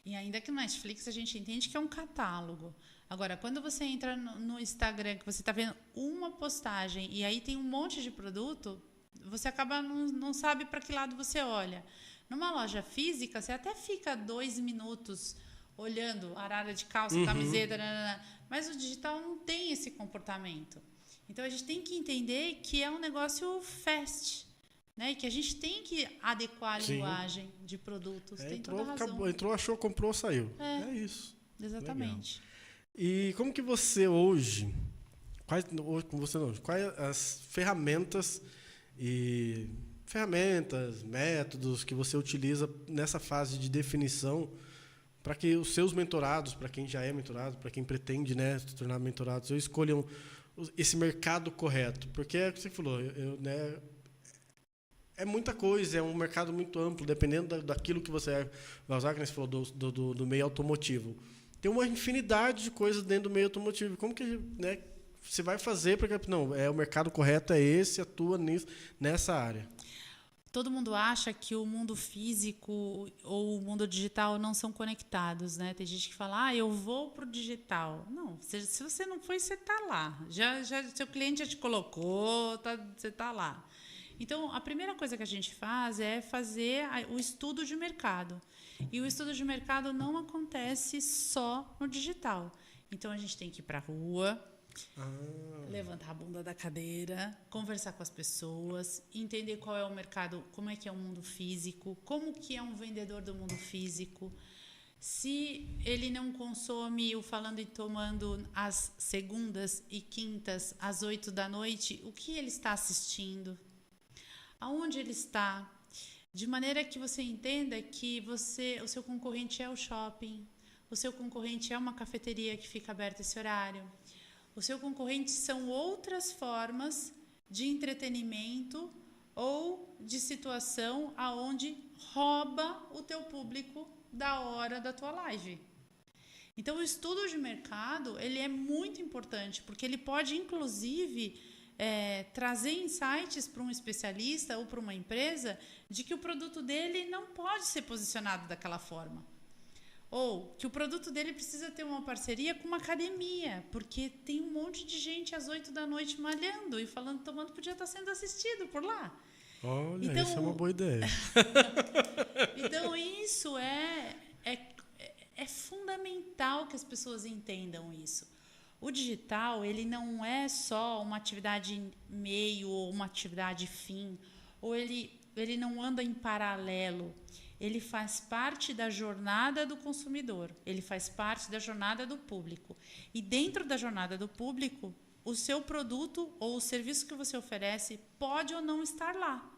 E ainda que no Netflix a gente entende que é um catálogo. Agora, quando você entra no Instagram, que você está vendo uma postagem e aí tem um monte de produto, você acaba não sabe para que lado você olha. Numa loja física, você até fica 2 minutos olhando arara de calça, camiseta, mas o digital não tem esse comportamento. Então, a gente tem que entender que é um negócio fast, né? E que a gente tem que adequar a linguagem de produtos. Tem toda a razão. Acabou, entrou, achou, comprou, saiu. É isso. Exatamente. Legal. E como que você hoje, quais as ferramentas, métodos que você utiliza nessa fase de definição para que os seus mentorados, para quem já é mentorado, para quem pretende, né, se tornar mentorados, escolham esse mercado correto? Porque é o que você falou, né, é muita coisa, é um mercado muito amplo, dependendo daquilo que você vai usar, que você falou do meio automotivo. Tem uma infinidade de coisas dentro do meio automotivo. Como que, né, você vai fazer para que não, o mercado correto é esse, atua nessa área? Todo mundo acha que o mundo físico ou o mundo digital não são conectados, né? Tem gente que fala, eu vou para o digital. Não, se você não foi, você está lá. Seu cliente já te colocou, você está lá. Então, a primeira coisa que a gente faz é fazer o estudo de mercado. E o estudo de mercado não acontece só no digital. Então, a gente tem que ir para a rua, levantar a bunda da cadeira, conversar com as pessoas, entender qual é o mercado, como é que é o mundo físico, como que é um vendedor do mundo físico. Se ele não consome o Falando e Tomando às segundas e quintas, às 8 da noite, o que ele está assistindo? Aonde ele está? De maneira que você entenda que o seu concorrente é o shopping, o seu concorrente é uma cafeteria que fica aberta esse horário, o seu concorrente são outras formas de entretenimento ou de situação aonde rouba o teu público da hora da tua live. Então, o estudo de mercado ele é muito importante, porque ele pode, inclusive, trazer insights para um especialista ou para uma empresa de que o produto dele não pode ser posicionado daquela forma. Ou que o produto dele precisa ter uma parceria com uma academia, porque tem um monte de gente às 8 da noite malhando e Falando Tomando podia estar sendo assistido por lá. Olha, então, isso é uma boa ideia. Então, isso é fundamental que as pessoas entendam isso. O digital, ele não é só uma atividade meio ou uma atividade fim, ou ele não anda em paralelo. Ele faz parte da jornada do consumidor, ele faz parte da jornada do público. E dentro da jornada do público, o seu produto ou o serviço que você oferece pode ou não estar lá.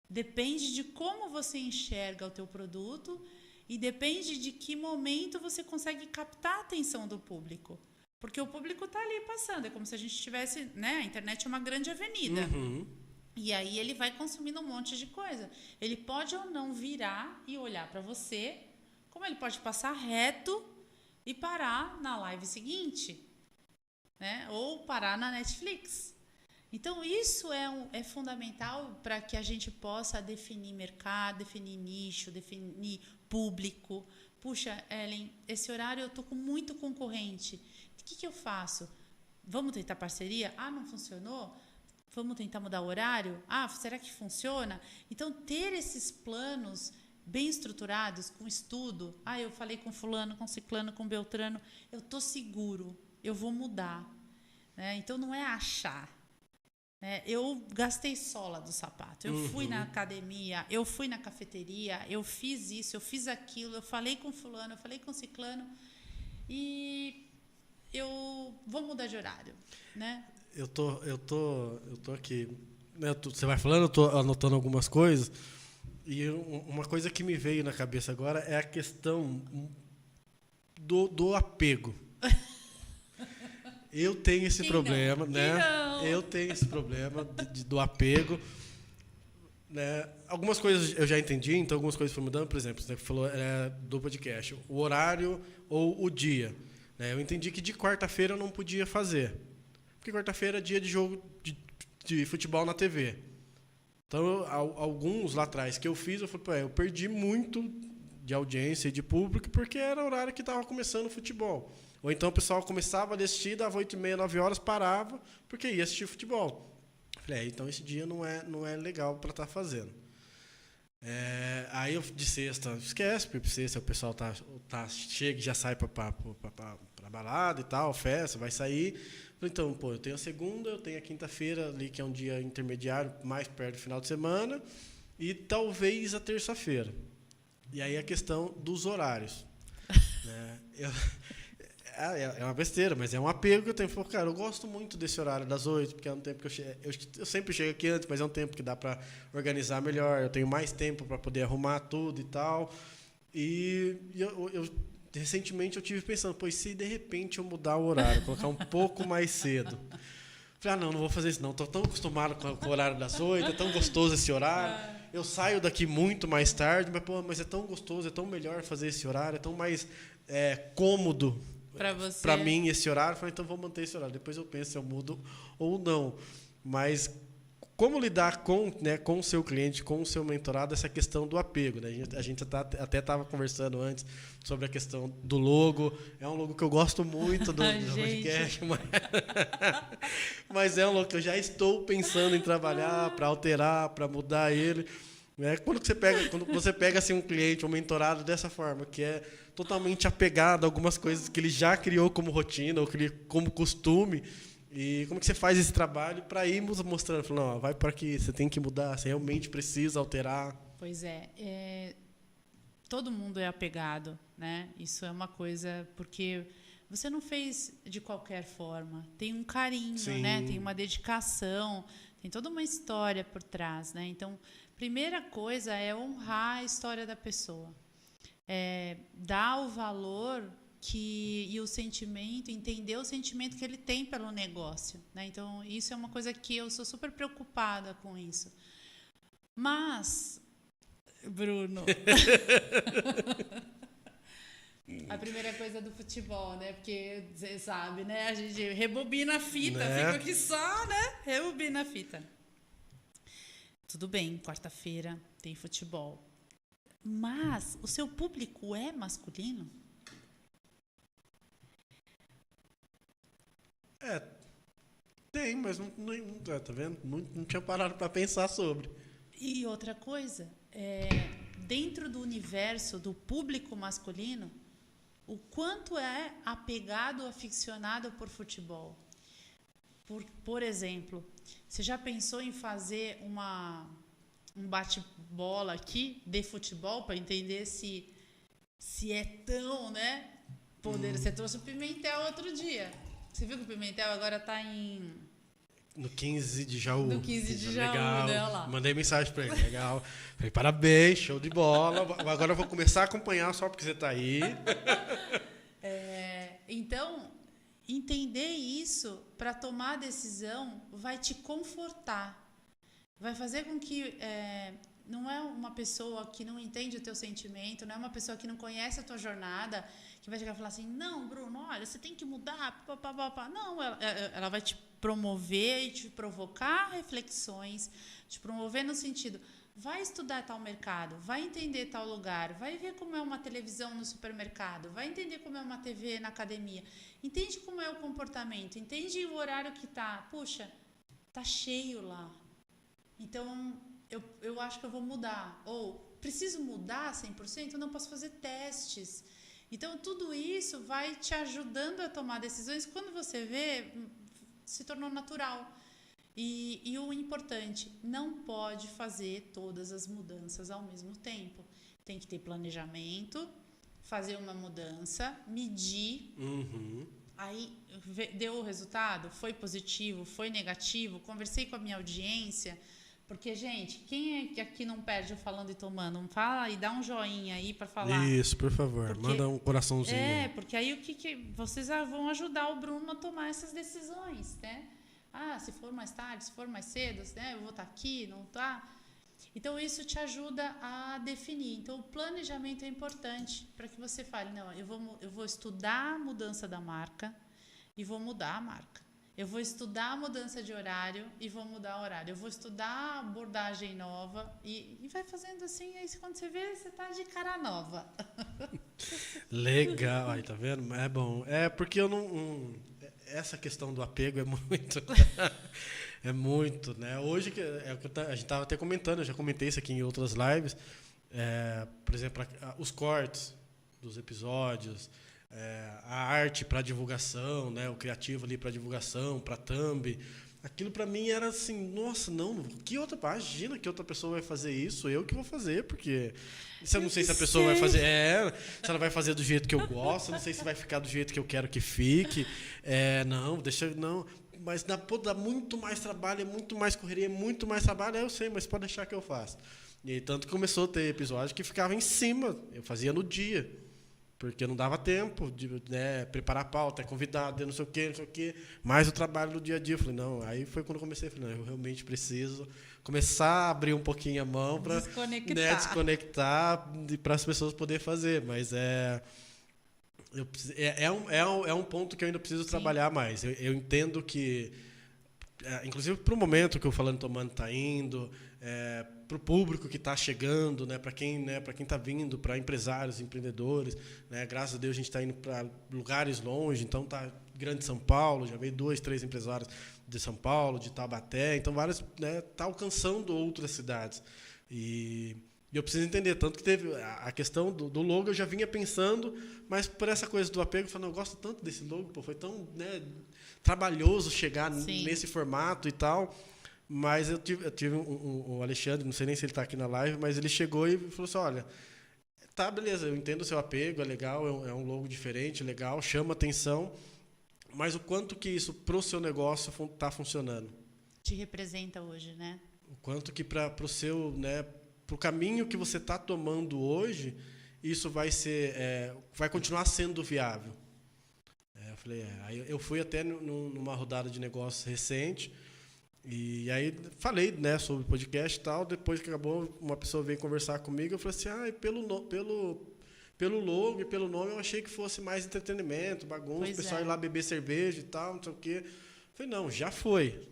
Depende de como você enxerga o teu produto e depende de que momento você consegue captar a atenção do público. Porque o público está ali passando, é como se a gente tivesse, né? A internet é uma grande avenida. E aí ele vai consumindo um monte de coisa. Ele pode ou não virar e olhar para você, como ele pode passar reto e parar na live seguinte, né? Ou parar na Netflix. Então, isso é fundamental para que a gente possa definir mercado, definir nicho, definir público. Puxa, Ellen, esse horário eu estou com muito concorrente. O que eu faço? Vamos tentar parceria? Não funcionou? Vamos tentar mudar o horário? Será que funciona? Então, ter esses planos bem estruturados, com estudo. Eu falei com fulano, com ciclano, com beltrano. Eu estou seguro, eu vou mudar. Né? Então, não é achar. Eu gastei sola do sapato. Eu fui na academia, eu fui na cafeteria, eu fiz isso, eu fiz aquilo, eu falei com fulano, eu falei com ciclano. E eu vou mudar de horário, né? Eu tô aqui, né, você vai falando, eu tô anotando algumas coisas, e uma coisa que me veio na cabeça agora é a questão do apego. Eu tenho esse problema, né? Eu tenho esse problema do apego. Né? Algumas coisas eu já entendi, então algumas coisas foram mudando. Por exemplo, você falou do podcast, o horário ou o dia. Eu entendi que de quarta-feira eu não podia fazer, porque quarta-feira é dia de jogo de futebol na TV. Então, alguns lá atrás que eu fiz, eu falei, eu perdi muito de audiência e de público, porque era o horário que estava começando o futebol. Ou então o pessoal começava a assistir, dava 8h30, 9 horas, parava, porque ia assistir futebol. Falei, então esse dia não é legal para estar fazendo. Aí eu de sexta, esquece, porque sexta o pessoal chega e já sai para balada e tal, festa, vai sair. Então, eu tenho a segunda, eu tenho a quinta-feira ali, que é um dia intermediário, mais perto do final de semana, e talvez a terça-feira. E aí a questão dos horários. Né? É uma besteira, mas é um apego que eu tenho. Cara, eu gosto muito desse horário das 8, porque é um tempo que eu sempre chego aqui antes, mas é um tempo que dá para organizar melhor, eu tenho mais tempo para poder arrumar tudo e tal. E recentemente eu tive pensando, e se de repente eu mudar o horário, colocar um pouco mais cedo? Falei, não vou fazer isso não, estou tão acostumado com o horário das 8, é tão gostoso esse horário, eu saio daqui muito mais tarde, mas é tão gostoso, é tão melhor fazer esse horário, é tão mais cômodo para mim esse horário. Falei, então vou manter esse horário, depois eu penso se eu mudo ou não. Mas como lidar com o seu cliente, com o seu mentorado, essa questão do apego, né? A gente até estava conversando antes sobre a questão do logo. É um logo que eu gosto muito do podcast, mas é um logo que eu já estou pensando em trabalhar, para alterar, para mudar ele. Quando você pega assim, um cliente, um mentorado dessa forma, que é totalmente apegado a algumas coisas que ele já criou como rotina, ou como costume, e como que você faz esse trabalho para ir mostrando, falando, vai para aqui, você tem que mudar, você realmente precisa alterar. Pois todo mundo é apegado, né? Isso é uma coisa, porque você não fez de qualquer forma, tem um carinho, né? Tem uma dedicação, tem toda uma história por trás, né? Então, primeira coisa é honrar a história da pessoa, dar o valor e o sentimento, entender o sentimento que ele tem pelo negócio, né? Então, isso é uma coisa que eu sou super preocupada com isso. Mas, Bruno, a primeira coisa do futebol, né? Porque você sabe, né? A gente rebobina a fita, fica aqui só, né? Rebobina a fita. Tudo bem, quarta-feira tem futebol. Mas o seu público é masculino? Tem, mas não tá vendo? Não tinha parado para pensar sobre. E outra coisa, dentro do universo do público masculino, o quanto é apegado, aficionado por futebol? Por exemplo, você já pensou em fazer um bate-bola aqui de futebol para entender se é tão, né? Você trouxe o Pimentel outro dia. Você viu que o Pimentel agora está no 15 de Jaú. No 15 de Jaú, legal. Né? Lá. Mandei mensagem para ele, legal. Falei, parabéns, show de bola. Agora eu vou começar a acompanhar só porque você está aí. Então, entender isso para tomar a decisão vai te confortar. Vai fazer com que não é uma pessoa que não entende o teu sentimento, não é uma pessoa que não conhece a tua jornada, que vai chegar e falar assim, não, Bruno, olha, você tem que mudar, papapá. Não, ela vai te promover e te provocar reflexões, te promover no sentido, vai estudar tal mercado, vai entender tal lugar, vai ver como é uma televisão no supermercado, vai entender como é uma TV na academia, entende como é o comportamento, entende o horário que tá, puxa, tá cheio lá, então eu acho que eu vou mudar, ou preciso mudar 100%, eu não posso fazer testes. Então, tudo isso vai te ajudando a tomar decisões. Quando você vê, se tornou natural. E o importante, não pode fazer todas as mudanças ao mesmo tempo. Tem que ter planejamento, fazer uma mudança, medir. Aí, deu o resultado? Foi positivo? Foi negativo? Conversei com a minha audiência. Porque, gente, quem é que aqui não perde o falando e tomando? Fala e dá um joinha aí para falar. Isso, por favor. Manda um coraçãozinho. Porque aí vocês vão ajudar o Bruno a tomar essas decisões, né? Se for mais tarde, se for mais cedo, né? Eu vou estar aqui, não tá? Então, isso te ajuda a definir. Então, o planejamento é importante para que você fale, não, eu vou estudar a mudança da marca e vou mudar a marca. Eu vou estudar a mudança de horário e vou mudar o horário. Eu vou estudar a abordagem nova e vai fazendo assim. Aí quando você vê, você tá de cara nova. Legal, aí tá vendo? É bom. É porque eu não essa questão do apego é muito é muito, né? Hoje é o que a gente tava até comentando, eu já comentei isso aqui em outras lives. Por exemplo, os cortes dos episódios, a arte para divulgação, né? O criativo ali para divulgação, para thumb. Aquilo para mim era assim, nossa, não, imagina que outra pessoa vai fazer isso, eu que vou fazer, porque eu não sei se a pessoa vai fazer, se ela vai fazer do jeito que eu gosto, não sei se vai ficar do jeito que eu quero que fique, não, mas dá muito mais trabalho, é muito mais correria, é muito mais trabalho, eu sei, mas pode deixar que eu faço. E aí, tanto que começou a ter episódios que ficava em cima, eu fazia no dia, porque não dava tempo de preparar a pauta, convidado, não sei o quê, mais o trabalho do dia a dia. Eu falei, não, aí foi quando eu comecei, falei, não, eu realmente preciso começar a abrir um pouquinho a mão para desconectar para as pessoas poderem fazer, mas é um ponto que eu ainda preciso trabalhar mais. Eu entendo que, inclusive para o momento que o Falando Tomando está indo, para o público que está chegando, né, para quem está vindo, para empresários, empreendedores, né, graças a Deus a gente está indo para lugares longe, então está grande São Paulo, já veio 2, 3 empresários de São Paulo, de Taubaté, então vários, né, está alcançando outras cidades. E eu preciso entender, tanto que teve a questão do logo, eu já vinha pensando, mas por essa coisa do apego, eu falei, não, eu gosto tanto desse logo, foi tão, né, trabalhoso chegar nesse formato e tal. Mas eu tive o Alexandre, não sei nem se ele está aqui na live, mas ele chegou e falou assim, olha, tá, beleza, eu entendo o seu apego, é legal, é um logo diferente, legal, chama atenção, mas o quanto que isso para o seu negócio está funcionando? Te representa hoje, né? O quanto que para o seu, né, para o caminho que você está tomando hoje, isso vai continuar sendo viável. Eu falei, aí eu fui até numa rodada de negócios recente. E aí falei, né, sobre o podcast e tal. Depois que acabou, uma pessoa veio conversar comigo. Eu falei assim, pelo logo e pelo nome eu achei que fosse mais entretenimento, bagunça, o pessoal ir lá beber cerveja e tal, não sei o quê. Eu falei, não, já foi,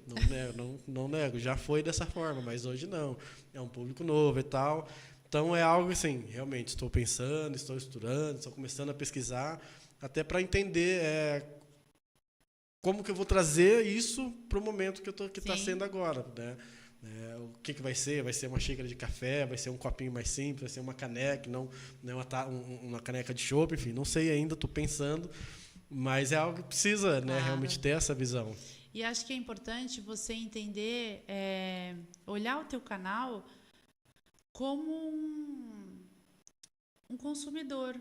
não nego, já foi dessa forma, mas hoje não, é um público novo e tal. Então é algo assim, realmente estou pensando, estou estudando, estou começando a pesquisar, até para entender como que eu vou trazer isso para o momento que está sendo agora, né? O que vai ser? Vai ser uma xícara de café, vai ser um copinho mais simples, vai ser uma caneca, não uma caneca de chopp, enfim, não sei ainda, estou pensando, mas é algo que precisa, né, realmente ter essa visão. E acho que é importante você entender, olhar o teu canal como um consumidor.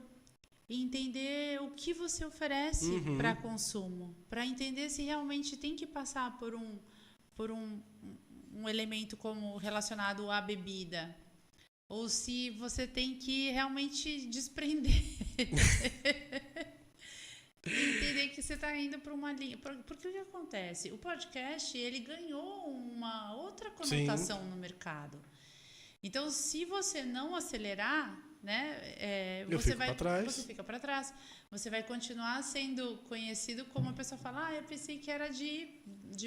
E entender o que você oferece para consumo, para entender se realmente tem que passar por um elemento como relacionado à bebida, ou se você tem que realmente desprender. Entender que você está indo para uma linha. Porque o que acontece? O podcast ele ganhou uma outra conotação no mercado. Então, se você não acelerar, né, você fica para trás. Você vai continuar sendo conhecido como a pessoa fala, eu pensei que era de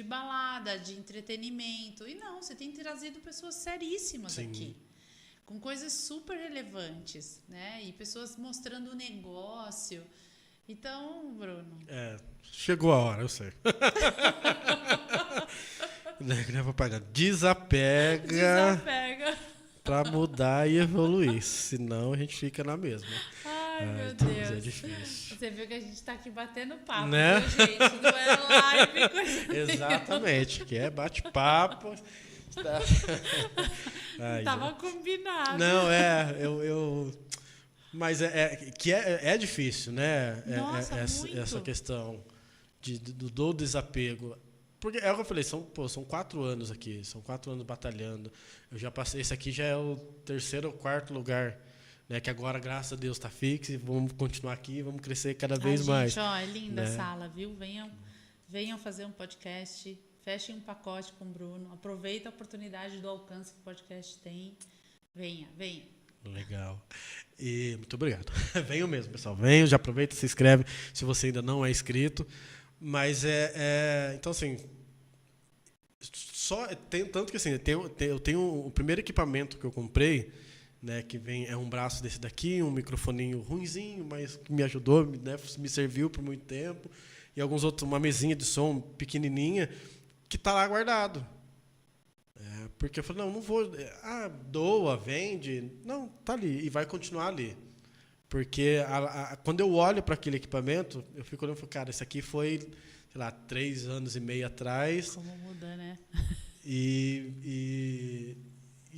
balada, de entretenimento. E não, você tem trazido pessoas seríssimas aqui, com coisas super relevantes, né? E pessoas mostrando o negócio. Então, Bruno... chegou a hora, eu sei. Desapega. Para mudar e evoluir, senão a gente fica na mesma. Ai, meu Deus. É difícil. Você viu que a gente está aqui batendo papo, né, gente? Não é live, coisa exatamente, que é bate-papo. Tava combinado. Não, mas é difícil, né? Nossa, essa questão do desapego. Porque é o que eu falei, são 4 anos aqui, são 4 anos batalhando. Eu já passei, esse aqui já é o 3º ou 4º lugar, né? Que agora, graças a Deus, está fixo e vamos continuar aqui, vamos crescer cada vez mais. Gente, é linda a sala, viu? Venham fazer um podcast, fechem um pacote com o Bruno, aproveita a oportunidade do alcance que o podcast tem. Venha. Legal. E muito obrigado. Venham mesmo, pessoal. Venham, já aproveita, se inscreve se você ainda não é inscrito. Mas então assim, tanto que assim, eu tenho o primeiro equipamento que eu comprei, né, que é um braço desse daqui, um microfoninho ruinzinho, mas que me ajudou, né, me serviu por muito tempo, e alguns outros, uma mesinha de som pequenininha que está lá guardado. Porque eu falei, não vou, doa, vende, não, tá ali e vai continuar ali. Porque quando eu olho para aquele equipamento, eu fico olhando e falo, cara, isso aqui foi, sei lá, 3 anos e meio atrás. Como muda, né? E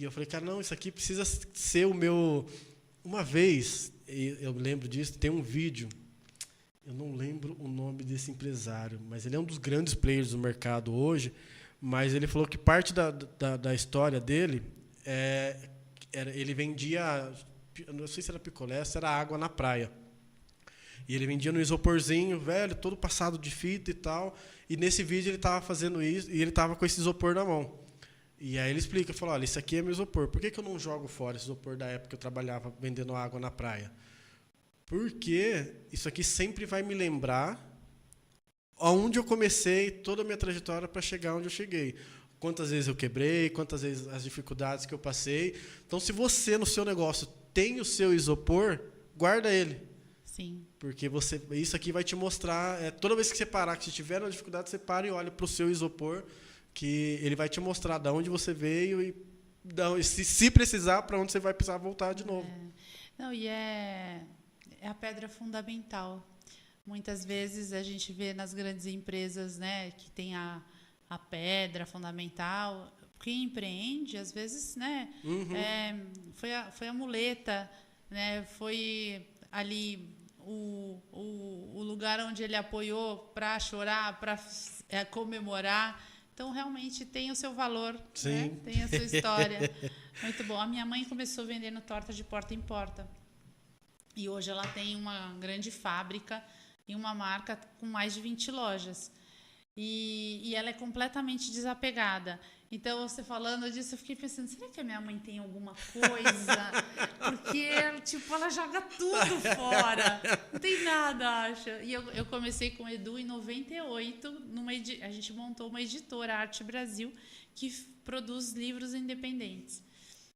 eu falei, cara, não, isso aqui precisa ser o meu... Uma vez, eu lembro disso, tem um vídeo, eu não lembro o nome desse empresário, mas ele é um dos grandes players do mercado hoje, mas ele falou que parte da história dele, ele vendia, não sei se era picolé, se era água na praia. E ele vendia no isoporzinho, velho, todo passado de fita e tal. E nesse vídeo ele estava fazendo isso e ele estava com esse isopor na mão. E aí ele explica, falou, olha, isso aqui é meu isopor. Por que eu não jogo fora esse isopor da época que eu trabalhava vendendo água na praia? Porque isso aqui sempre vai me lembrar aonde eu comecei toda a minha trajetória para chegar onde eu cheguei. Quantas vezes eu quebrei, quantas vezes as dificuldades que eu passei. Então, se você no seu negócio tem o seu isopor, guarda ele. Sim. Porque isso aqui vai te mostrar, toda vez que você parar, que você tiver uma dificuldade, você para e olha para o seu isopor, que ele vai te mostrar de onde você veio e se precisar, para onde você vai precisar voltar de novo. Não, e é a pedra fundamental. Muitas vezes a gente vê nas grandes empresas, né, que tem a pedra fundamental. Quem empreende, às vezes, né, foi a muleta, né, foi ali o lugar onde ele apoiou para chorar, para comemorar. Então, realmente, tem o seu valor, sim, né? Tem a sua história. Muito bom. A minha mãe começou vendendo torta de porta em porta. E hoje ela tem uma grande fábrica e uma marca com mais de 20 lojas. E ela é completamente desapegada. Então, você falando disso, eu fiquei pensando, será que a minha mãe tem alguma coisa? Porque, tipo, ela joga tudo fora. Não tem nada, acho. E eu comecei com o Edu em 98, a gente montou uma editora, Arte Brasil, que produz livros independentes.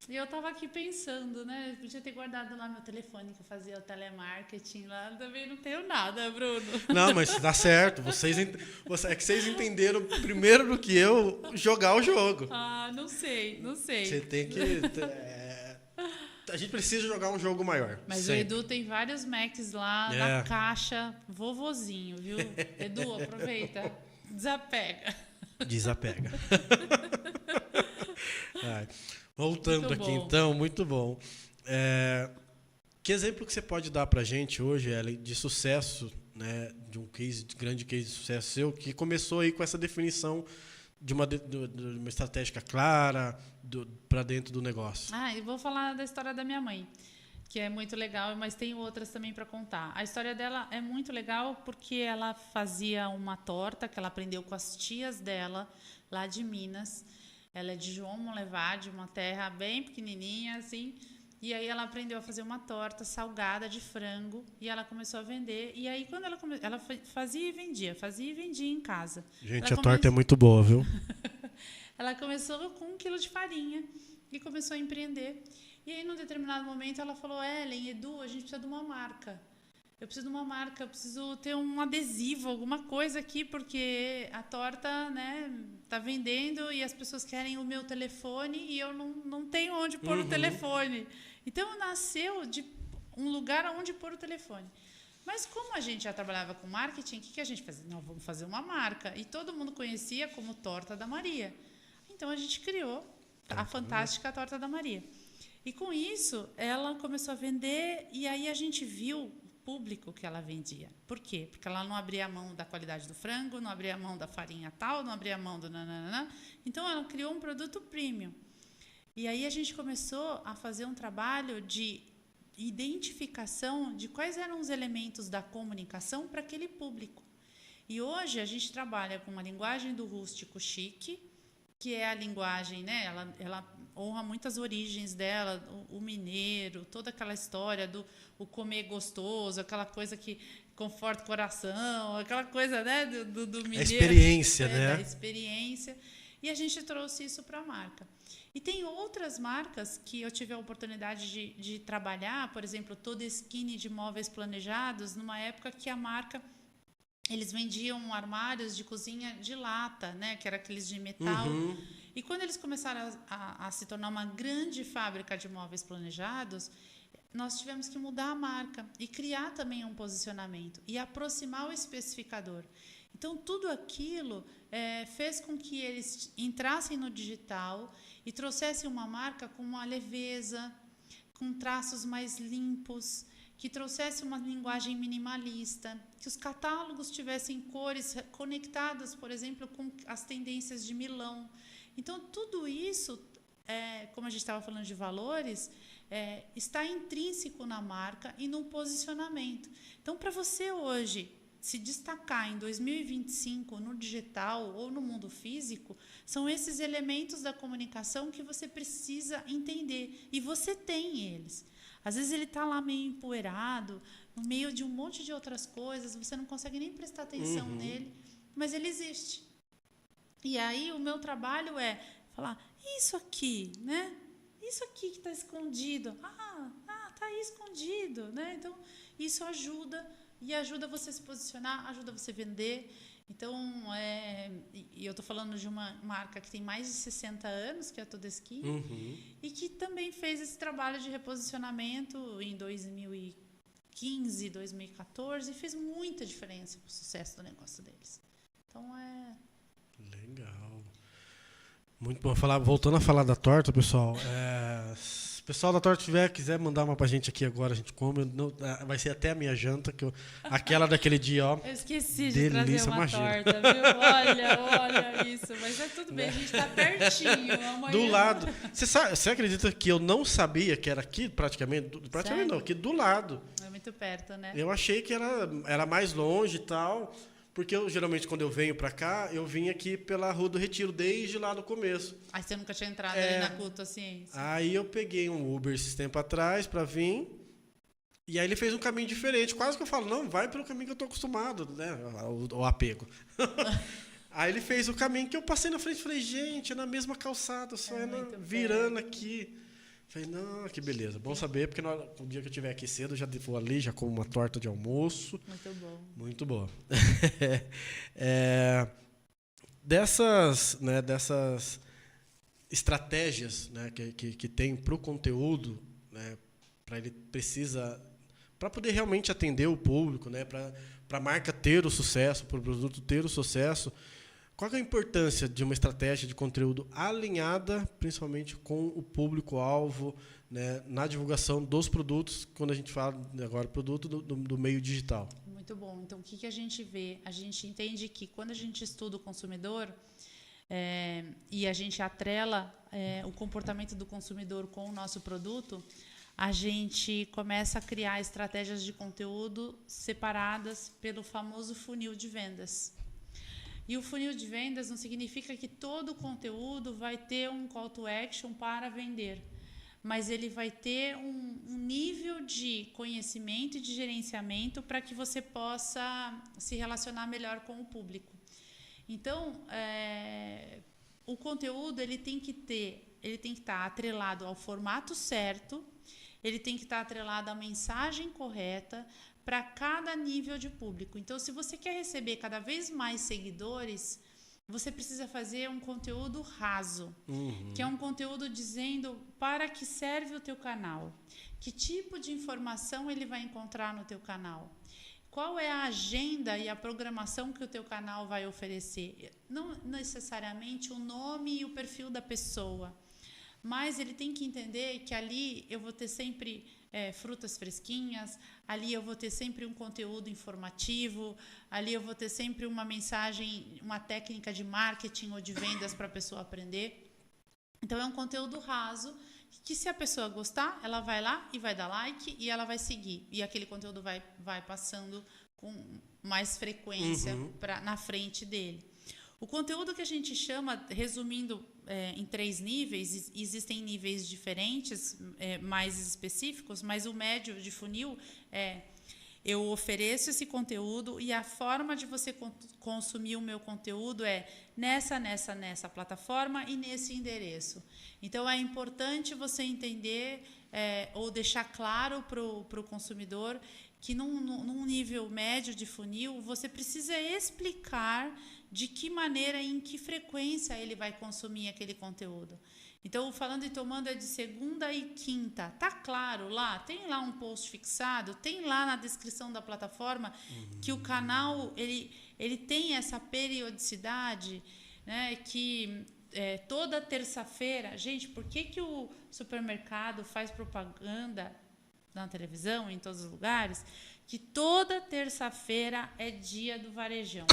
E eu estava aqui pensando, né? Eu podia ter guardado lá meu telefone, que eu fazia o telemarketing lá. Também não tenho nada, Bruno. Não, mas dá certo. É que vocês entenderam primeiro do que eu jogar o jogo. Ah, não sei. Você tem que... a gente precisa jogar um jogo maior. Mas sempre. O Edu tem vários Macs lá na caixa, vovozinho, viu? Edu, aproveita. Desapega. Voltando muito aqui, então, muito bom. Que exemplo que você pode dar para a gente hoje, Ellen, de sucesso, né, de um grande case de sucesso seu, que começou aí com essa definição de uma estratégia clara para dentro do negócio? Eu vou falar da história da minha mãe, que é muito legal, mas tem outras também para contar. A história dela é muito legal porque ela fazia uma torta que ela aprendeu com as tias dela, lá de Minas. Ela é de João Monlevade, uma terra bem pequenininha, assim. E aí ela aprendeu a fazer uma torta salgada de frango e ela começou a vender. E aí quando ela fazia e vendia em casa. Gente, a torta é muito boa, viu? Ela começou com 1 quilo de farinha e começou a empreender. E aí, num determinado momento, ela falou, Ellen, Edu, a gente precisa de uma marca. Eu preciso ter um adesivo, alguma coisa aqui, porque a torta, né, tá vendendo e as pessoas querem o meu telefone e eu não tenho onde pôr o telefone. Então, nasceu de um lugar onde pôr o telefone. Mas como a gente já trabalhava com marketing, o que a gente fazia? Não, vamos fazer uma marca. E todo mundo conhecia como Torta da Maria. Então, a gente criou a fantástica Torta da Maria. E com isso, ela começou a vender e aí a gente viu público que ela vendia. Por quê? Porque ela não abria mão da qualidade do frango, não abria mão da farinha tal, não abria mão do nananã. Então, ela criou um produto premium. E aí a gente começou a fazer um trabalho de identificação de quais eram os elementos da comunicação para aquele público. E hoje a gente trabalha com uma linguagem do rústico chique, que é a linguagem, né? Ela honra muitas origens dela, o mineiro, toda aquela história do o comer gostoso, aquela coisa que conforta o coração, aquela coisa, né, do mineiro. A experiência, né? Da experiência. E a gente trouxe isso para a marca. E tem outras marcas que eu tive a oportunidade de trabalhar, por exemplo, Todeskine de móveis planejados, numa época que a marca, eles vendiam armários de cozinha de lata, né, que era aqueles de metal. E quando eles começaram a se tornar uma grande fábrica de móveis planejados, nós tivemos que mudar a marca e criar também um posicionamento e aproximar o especificador. Então, tudo aquilo fez com que eles entrassem no digital e trouxessem uma marca com uma leveza, com traços mais limpos, que trouxesse uma linguagem minimalista, que os catálogos tivessem cores conectadas, por exemplo, com as tendências de Milão. Então, tudo isso, como a gente estava falando de valores, está intrínseco na marca e no posicionamento. Então, para você hoje se destacar em 2025 no digital ou no mundo físico, são esses elementos da comunicação que você precisa entender. E você tem eles. Às vezes ele está lá meio empoeirado, no meio de um monte de outras coisas, você não consegue nem prestar atenção nele, mas ele existe. E aí o meu trabalho é falar, isso aqui, né? Isso aqui que está escondido. Está aí escondido, né? Então, isso ajuda. E ajuda você a se posicionar, ajuda você a vender. Então, e eu estou falando de uma marca que tem mais de 60 anos, que é a Todeskine, e que também fez esse trabalho de reposicionamento em 2015, 2014, e fez muita diferença para o sucesso do negócio deles. Então, Legal. Muito bom. Voltando a falar da torta, pessoal, se o pessoal da torta quiser mandar uma pra gente aqui agora, a gente come. Vai ser até a minha janta, aquela daquele dia, ó. Eu esqueci de trazer uma torta, viu? Olha isso. Mas tudo bem, a gente tá pertinho. Amanhã... Do lado. Você acredita que eu não sabia que era aqui, praticamente? Praticamente não, aqui do lado. É muito perto, né? Eu achei que era mais longe e tal. Porque geralmente, quando eu venho para cá, eu vim aqui pela Rua do Retiro, desde lá do começo. Aí você nunca tinha entrado ali na Culto assim? Aí eu peguei um Uber esse tempo atrás para vir, e aí ele fez um caminho diferente. Quase que eu falo, não, vai pelo caminho que eu estou acostumado, né? O apego. Aí ele fez o caminho que eu passei na frente e falei, gente, é na mesma calçada, só virando aqui. Falei, não, que beleza. Bom saber, porque no dia que eu estiver aqui cedo, eu já vou ali, já como uma torta de almoço. Muito bom. Muito boa. Dessas estratégias, né, que tem para o conteúdo, né, para poder realmente atender o público, né, para a marca ter o sucesso, para o produto ter o sucesso, qual é a importância de uma estratégia de conteúdo alinhada, principalmente com o público-alvo, né, na divulgação dos produtos, quando a gente fala agora produto do meio digital? Muito bom. Então, o que a gente vê? A gente entende que quando a gente estuda o consumidor e a gente atrela o comportamento do consumidor com o nosso produto, a gente começa a criar estratégias de conteúdo separadas pelo famoso funil de vendas. E o funil de vendas não significa que todo o conteúdo vai ter um call to action para vender, mas ele vai ter um nível de conhecimento e de gerenciamento para que você possa se relacionar melhor com o público. Então, o conteúdo ele tem que estar atrelado ao formato certo, ele tem que estar atrelado à mensagem correta para cada nível de público. Então, se você quer receber cada vez mais seguidores, você precisa fazer um conteúdo raso, que é um conteúdo dizendo para que serve o teu canal, que tipo de informação ele vai encontrar no teu canal, qual é a agenda e a programação que o teu canal vai oferecer. Não necessariamente o nome e o perfil da pessoa, mas ele tem que entender que ali eu vou ter sempre frutas fresquinhas, ali eu vou ter sempre um conteúdo informativo, ali eu vou ter sempre uma mensagem, uma técnica de marketing ou de vendas para a pessoa aprender. Então, é um conteúdo raso que, se a pessoa gostar, ela vai lá e vai dar like e ela vai seguir. E aquele conteúdo vai passando com mais frequência na frente dele. O conteúdo que a gente chama, resumindo em 3 níveis, existem níveis diferentes, mais específicos, mas o médio de funil Eu ofereço esse conteúdo e a forma de você consumir o meu conteúdo é nessa plataforma e nesse endereço. Então, é importante você entender ou deixar claro para o consumidor que num nível médio de funil, você precisa explicar de que maneira e em que frequência ele vai consumir aquele conteúdo. Então, o Falando e Tomando é de segunda e quinta. Tá claro lá? Tem lá um post fixado? Tem lá na descrição da plataforma que o canal ele tem essa periodicidade, né? Que toda terça-feira... Gente, por que o supermercado faz propaganda na televisão, em todos os lugares, que toda terça-feira é dia do varejão?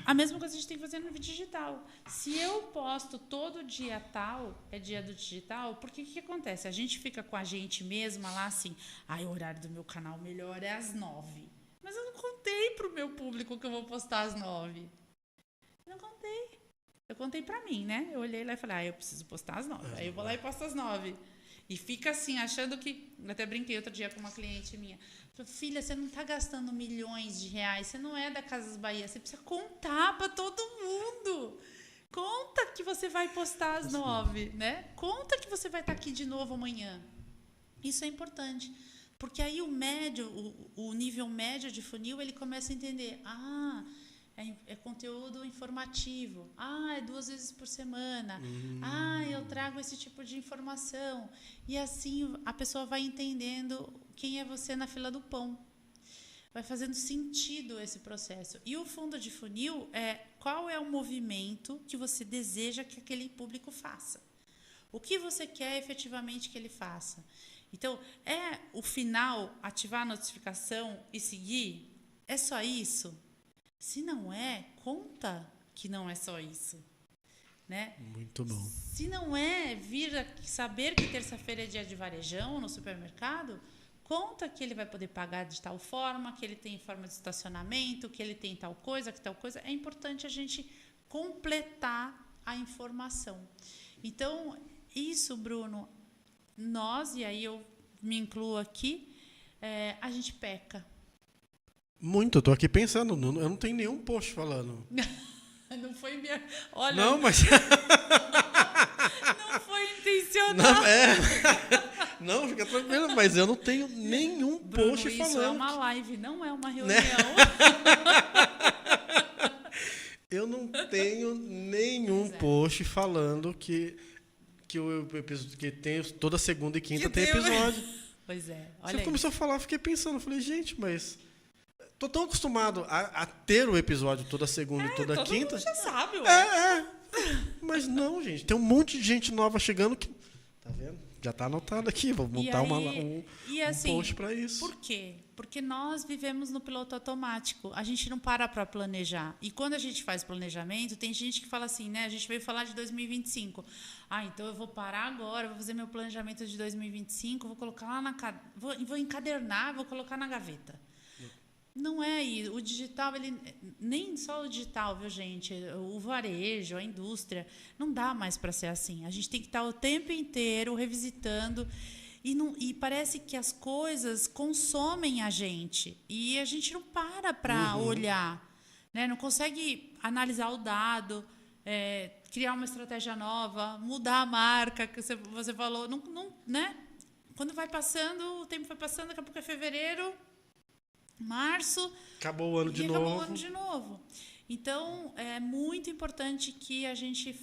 A mesma coisa a gente tem que fazer no vídeo digital. Se eu posto todo dia tal, é dia do digital, porque o que acontece? A gente fica com a gente mesma lá assim, o horário do meu canal melhor é às 9. Mas eu não contei para o meu público que eu vou postar às 9. Eu não contei. Eu contei para mim, né? Eu olhei lá e falei, eu preciso postar às 9. Aí eu vou lá e posto às 9. E fica assim, achando que... Eu até brinquei outro dia com uma cliente minha. Falei, filha, você não está gastando milhões de reais, você não é da Casas Bahia, você precisa contar para todo mundo. Conta que você vai postar às 9, né? Conta que você vai estar aqui de novo amanhã. Isso é importante. Porque aí o nível médio de funil, ele começa a entender. É conteúdo informativo. É 2 vezes por semana. Eu trago esse tipo de informação. E assim a pessoa vai entendendo quem é você na fila do pão. Vai fazendo sentido esse processo. E o fundo de funil qual é o movimento que você deseja que aquele público faça. O que você quer efetivamente que ele faça. Então, o final, ativar a notificação e seguir? É só isso? Se não conta que não é só isso. Né? Muito bom. Se não saber que terça-feira é dia de varejão no supermercado, conta que ele vai poder pagar de tal forma, que ele tem forma de estacionamento, que ele tem tal coisa, que tal coisa. É importante a gente completar a informação. Então, isso, Bruno, nós, e aí eu me incluo aqui, a gente peca. Muito, eu tô aqui pensando, eu não tenho nenhum post falando. Não foi minha... Olha... Não, mas... Não foi intencional. Não, fica tranquilo, mas eu não tenho nenhum Bruno, post isso falando. Isso é uma live, não é uma reunião. Né? Eu não tenho nenhum post falando que tem toda segunda e quinta tem episódio. Pois é. Você começou a falar, eu fiquei pensando, falei, gente, mas tô tão acostumado a ter o episódio toda segunda e toda quinta. Todo mundo já sabe, Mas não, gente, tem um monte de gente nova chegando que, tá vendo? Já está anotado aqui, vou montar um post para isso. Por quê? Porque nós vivemos no piloto automático. A gente não para planejar. E quando a gente faz planejamento, tem gente que fala assim, né? A gente veio falar de 2025. Então eu vou parar agora, vou fazer meu planejamento de 2025, vou colocar lá vou encadernar, vou colocar na gaveta. Não é aí. O digital, nem só o digital, viu, gente? O varejo, a indústria, não dá mais para ser assim. A gente tem que estar o tempo inteiro revisitando e parece que as coisas consomem a gente e a gente não para olhar, né? Não consegue analisar o dado, criar uma estratégia nova, mudar a marca que você falou, né? Quando vai passando, o tempo vai passando, daqui a pouco é fevereiro, março, acabou o ano de novo. Então, é muito importante que a gente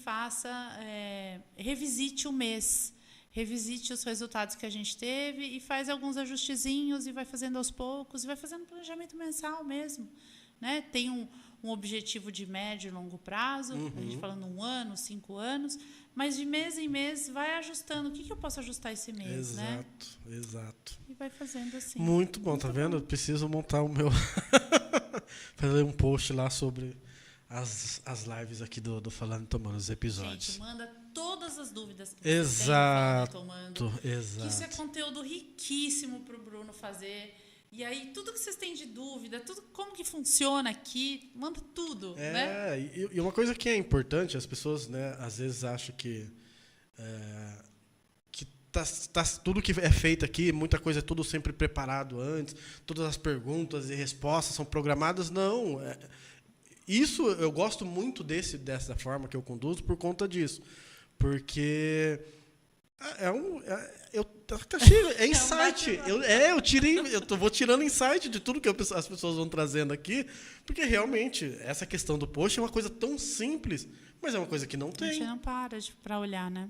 revisite o mês, revisite os resultados que a gente teve e faz alguns ajustezinhos e vai fazendo aos poucos, e vai fazendo planejamento mensal mesmo. Né? Tem um objetivo de médio e longo prazo, a gente falando 1 ano, 5 anos, mas de mês em mês vai ajustando. O que eu posso ajustar esse mês? Exato. E vai fazendo assim. Muito bom, tá vendo? Eu preciso montar o meu... fazer um post lá sobre as lives aqui do Falando e Tomando, os episódios. Gente, manda todas as dúvidas que você tem Falando e Tomando. Exato. Isso é conteúdo riquíssimo para o Bruno fazer. E aí, tudo que vocês têm de dúvida, tudo como que funciona aqui, manda tudo, né? E uma coisa que é importante, as pessoas, né, às vezes acham que tudo que é feito aqui, muita coisa é tudo sempre preparado antes, todas as perguntas e respostas são programadas. Não. Isso eu gosto muito dessa forma que eu conduzo por conta disso. Porque é insight. Eu vou tirando insight de tudo que as pessoas vão trazendo aqui, porque realmente essa questão do post é uma coisa tão simples, mas é uma coisa que não tem. A gente não para para olhar, né?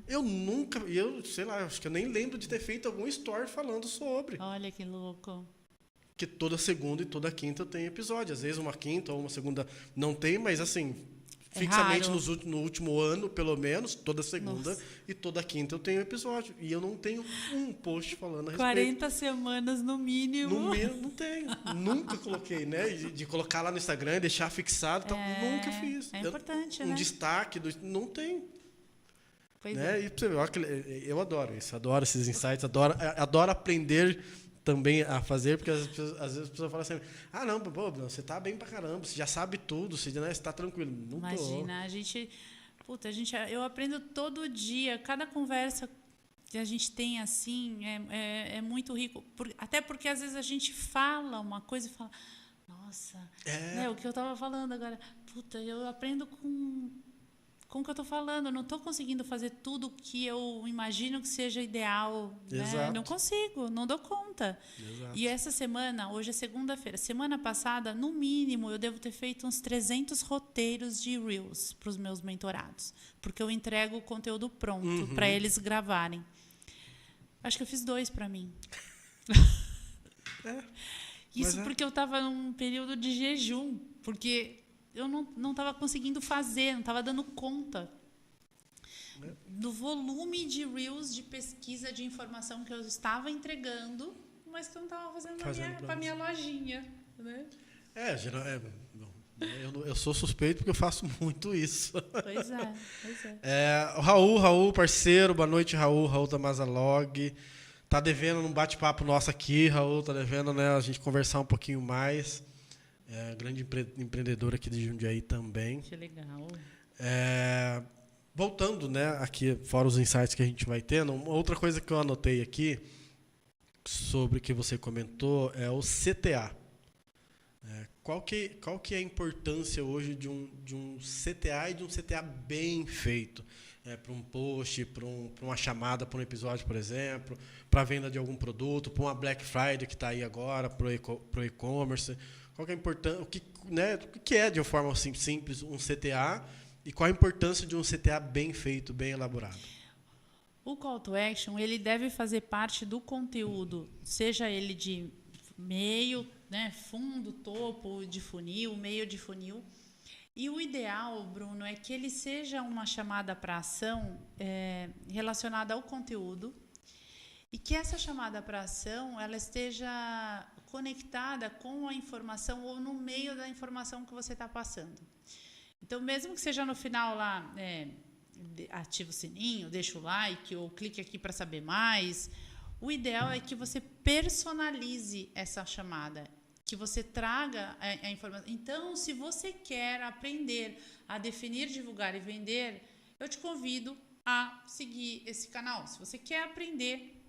Sei lá, acho que eu nem lembro de ter feito algum story falando sobre. Olha que louco. Que toda segunda e toda quinta tem episódio. Às vezes uma quinta ou uma segunda não tem, mas assim, fixamente no último ano, pelo menos, toda segunda e toda quinta eu tenho episódio. E eu não tenho um post falando a respeito. 40 semanas no mínimo. No mínimo, não tenho. Nunca coloquei, né? De colocar lá no Instagram e deixar fixado. Nunca fiz. É importante, né? Destaque. Não tem. Pois né? E eu adoro isso. Adoro esses insights. Adoro aprender também a fazer, porque às vezes as pessoas falam assim, não, pô, você tá bem pra caramba, você já sabe tudo, você tá tranquilo. Não Imagina, eu aprendo todo dia, cada conversa que a gente tem assim é muito rico, até porque às vezes a gente fala uma coisa e fala, nossa, né, o que eu estava falando agora, eu aprendo com o que eu estou falando, eu não estou conseguindo fazer tudo o que eu imagino que seja ideal. Né? Não consigo, não dou conta. Exato. E essa semana, hoje é segunda-feira, semana passada, no mínimo, eu devo ter feito uns 300 roteiros de Reels para os meus mentorados, porque eu entrego o conteúdo pronto para eles gravarem. Acho que eu fiz 2 para mim. Isso porque eu estava num período de jejum, porque eu não estava conseguindo fazer, não estava dando conta do volume de Reels, de pesquisa, de informação que eu estava entregando, mas que eu não estava fazendo para a minha lojinha. Né? Eu sou suspeito porque eu faço muito isso. Pois é. O Raul, parceiro, boa noite, Raul da Mazalog. Tá devendo um bate-papo nosso aqui, Raul, tá devendo, né, a gente conversar um pouquinho mais. Grande empreendedor aqui de Jundiaí também. Que legal. Voltando, né, aqui, fora os insights que a gente vai tendo, outra coisa que eu anotei aqui, sobre o que você comentou, é o CTA. Qual que é a importância hoje de um CTA e de um CTA bem feito? Para um post, para uma chamada, para um episódio, por exemplo, para a venda de algum produto, para uma Black Friday que está aí agora, para o e-commerce. Qual que é a importância, o que é, de uma forma assim, simples, um CTA e qual a importância de um CTA bem feito, bem elaborado? O call to action, ele deve fazer parte do conteúdo, seja ele de meio, né, fundo, topo de funil, meio de funil. E o ideal, Bruno, é que ele seja uma chamada para ação relacionada ao conteúdo e que essa chamada para ação ela esteja conectada com a informação ou no meio da informação que você está passando. Então, mesmo que seja no final lá, ativa o sininho, deixa o like ou clique aqui para saber mais, o ideal é que você personalize essa chamada, que você traga a informação. Então, se você quer aprender a definir, divulgar e vender, eu te convido a seguir esse canal. Se você quer aprender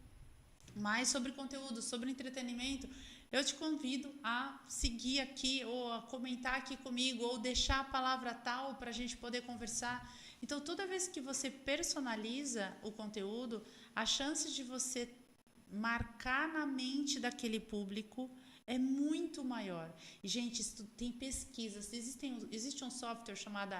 mais sobre conteúdo, sobre entretenimento, eu te convido a seguir aqui ou a comentar aqui comigo ou deixar a palavra tal para a gente poder conversar. Então, toda vez que você personaliza o conteúdo, a chance de você marcar na mente daquele público é muito maior. E, gente, isso tem pesquisas. Existe um software chamado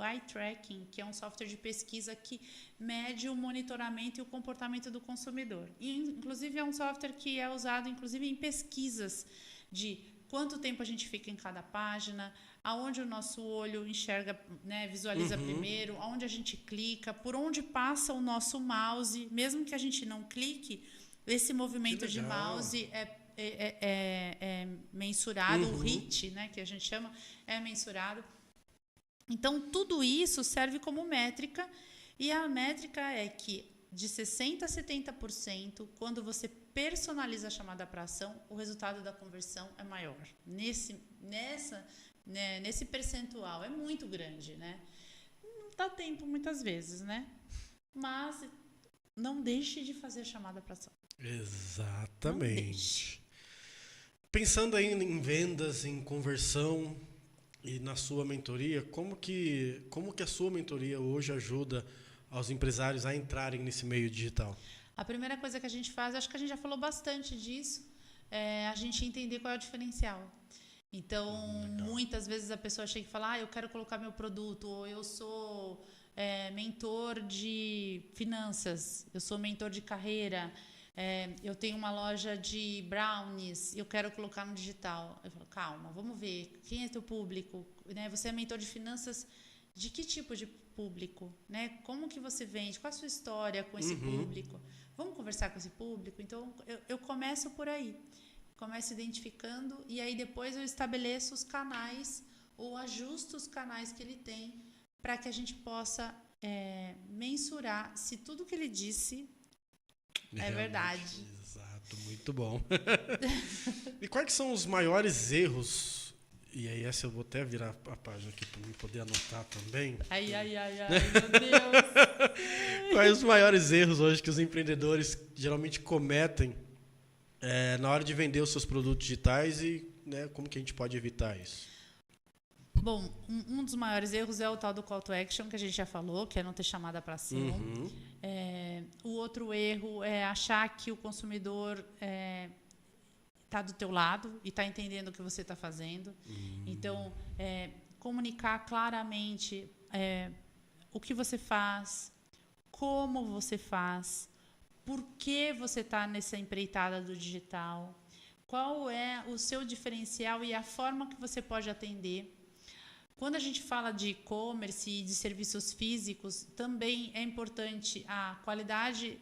Eye Tracking, que é um software de pesquisa que mede o monitoramento e o comportamento do consumidor. E, inclusive, é um software que é usado, inclusive, em pesquisas de quanto tempo a gente fica em cada página, aonde o nosso olho enxerga, né, visualiza primeiro, aonde a gente clica, por onde passa o nosso mouse, mesmo que a gente não clique, esse movimento de mouse é mensurado, o hit, né, que a gente chama, é mensurado. Então, tudo isso serve como métrica, e a métrica é que de 60% a 70%, quando você personaliza a chamada para ação, o resultado da conversão é maior. Nesse percentual, é muito grande, né? Não dá tempo muitas vezes, né? Mas não deixe de fazer chamada para ação. Exatamente. Pensando aí em vendas, em conversão e na sua mentoria, como que a sua mentoria hoje ajuda aos empresários a entrarem nesse meio digital? A primeira coisa que a gente faz, acho que a gente já falou bastante disso, é a gente entender qual é o diferencial. Então, muitas vezes a pessoa chega e fala, eu quero colocar meu produto, ou eu sou mentor de finanças, eu sou mentor de carreira, eu tenho uma loja de brownies, eu quero colocar no digital. Eu falo, calma, vamos ver, quem é teu público? Né? Você é mentor de finanças, de que tipo de público? Né? Como que você vende? Qual a sua história com esse público? Vamos conversar com esse público? Então, eu começo por aí. Começo identificando e aí depois eu estabeleço os canais ou ajusto os canais que ele tem para que a gente possa mensurar se tudo que ele disse é verdade. Exato, muito bom. E quais que são os maiores erros? E aí essa eu vou até virar a página aqui para mim poder anotar também. Ai, meu Deus. Quais os maiores erros hoje que os empreendedores geralmente cometem na hora de vender os seus produtos digitais e, né, como que a gente pode evitar isso? Bom, um dos maiores erros é o tal do call to action, que a gente já falou, que é não ter chamada para ação. O outro erro é achar que o consumidor está do teu lado e está entendendo o que você está fazendo. Então, comunicar claramente o que você faz, como você faz, por que você está nessa empreitada do digital, qual é o seu diferencial e a forma que você pode atender. Quando a gente fala de e-commerce e de serviços físicos, também é importante a qualidade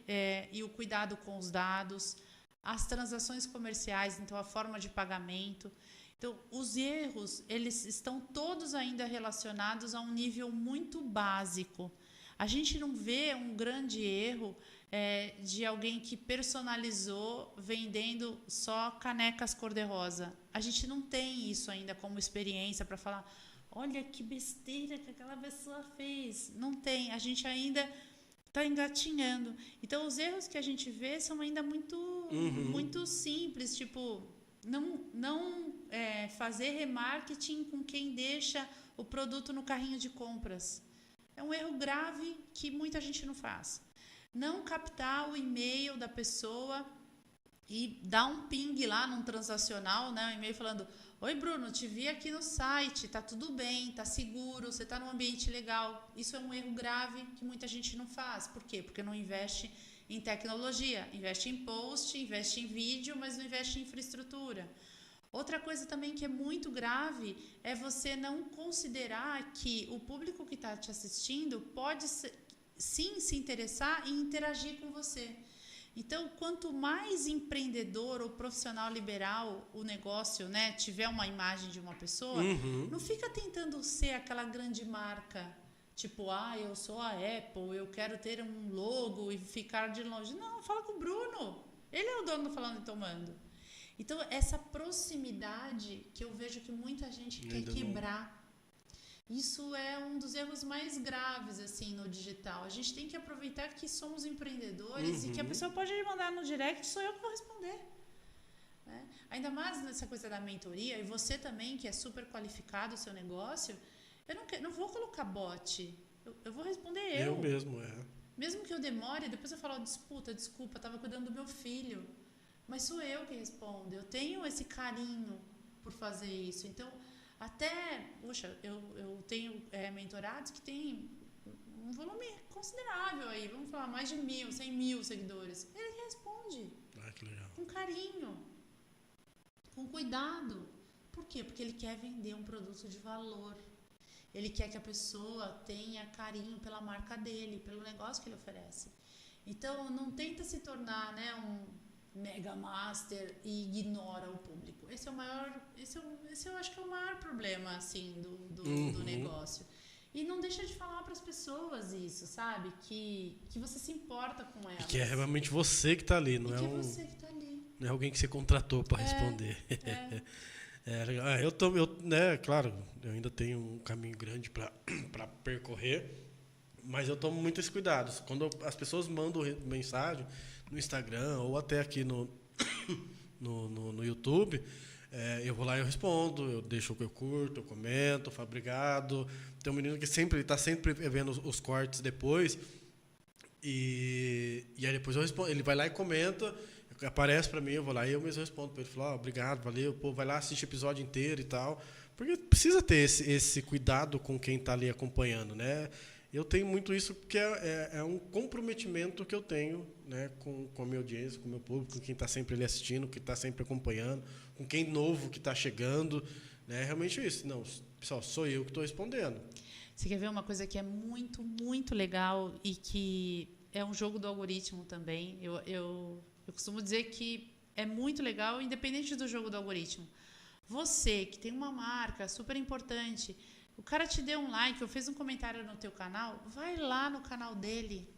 e o cuidado com os dados, as transações comerciais, então a forma de pagamento. Então, os erros, eles estão todos ainda relacionados a um nível muito básico. A gente não vê um grande erro de alguém que personalizou vendendo só canecas cor-de-rosa. A gente não tem isso ainda como experiência para falar, olha que besteira que aquela pessoa fez. Não tem, a gente ainda está engatinhando. Então, os erros que a gente vê são ainda muito simples, tipo, não fazer remarketing com quem deixa o produto no carrinho de compras. É um erro grave que muita gente não faz. Não captar o e-mail da pessoa e dar um ping lá num transacional, né? Um e-mail falando, oi Bruno, te vi aqui no site, tá tudo bem, tá seguro, você tá num ambiente legal. Isso é um erro grave que muita gente não faz. Por quê? Porque não investe em tecnologia, investe em post, investe em vídeo, mas não investe em infraestrutura. Outra coisa também que é muito grave é você não considerar que o público que está te assistindo pode sim se interessar e interagir com você. Então, quanto mais empreendedor ou profissional liberal o negócio, né, tiver uma imagem de uma pessoa, não fica tentando ser aquela grande marca, tipo, eu sou a Apple, eu quero ter um logo e ficar de longe. Não, fala com o Bruno. Ele é o dono do Falando e Tomando. Então, essa proximidade que eu vejo que muita gente quer quebrar. Isso é um dos erros mais graves assim, no digital. A gente tem que aproveitar que somos empreendedores e que a pessoa pode mandar no direct, sou eu que vou responder. Né? Ainda mais nessa coisa da mentoria, e você também, que é super qualificado o seu negócio, eu não vou colocar bot, eu vou responder eu. Eu mesmo, Mesmo que eu demore, depois eu falo, desculpa, estava cuidando do meu filho. Mas sou eu que respondo, eu tenho esse carinho por fazer isso. Então, eu tenho mentorados que têm um volume considerável aí, vamos falar, mais de 1.000, 100.000 seguidores. Ele responde que legal. Com carinho, com cuidado. Por quê? Porque ele quer vender um produto de valor. Ele quer que a pessoa tenha carinho pela marca dele, pelo negócio que ele oferece. Então, não tenta se tornar, né, um mega master e ignora o público. Esse eu acho que é o maior problema assim do negócio. E não deixa de falar para as pessoas isso, sabe? Que você se importa com elas. E que é realmente você que está ali, não é você que tá ali. Não é alguém que você contratou para responder. É. Claro, eu ainda tenho um caminho grande para percorrer, Mas eu tomo muito esse cuidado. Quando as pessoas mandam mensagem no Instagram ou até aqui no YouTube, eu vou lá e eu respondo, eu deixo o que eu curto, eu comento, eu falo obrigado. Tem um menino que está sempre vendo os cortes depois, e aí depois eu respondo, ele vai lá e comenta, aparece para mim, eu vou lá e eu mesmo respondo para ele, falo, obrigado, valeu, pô, vai lá, assiste o episódio inteiro e tal. Porque precisa ter esse cuidado com quem está ali acompanhando, né? Eu tenho muito isso porque é um comprometimento que eu tenho, né, com a minha audiência, com o meu público, com quem está sempre ali assistindo, que está sempre acompanhando, com quem novo que está chegando. Né? Realmente isso. Não, pessoal, sou eu que estou respondendo. Você quer ver uma coisa que é muito, muito legal e que é um jogo do algoritmo também? Eu costumo dizer que é muito legal, independente do jogo do algoritmo. Você, que tem uma marca super importante, o cara te deu um like ou fez um comentário no teu canal, vai lá no canal dele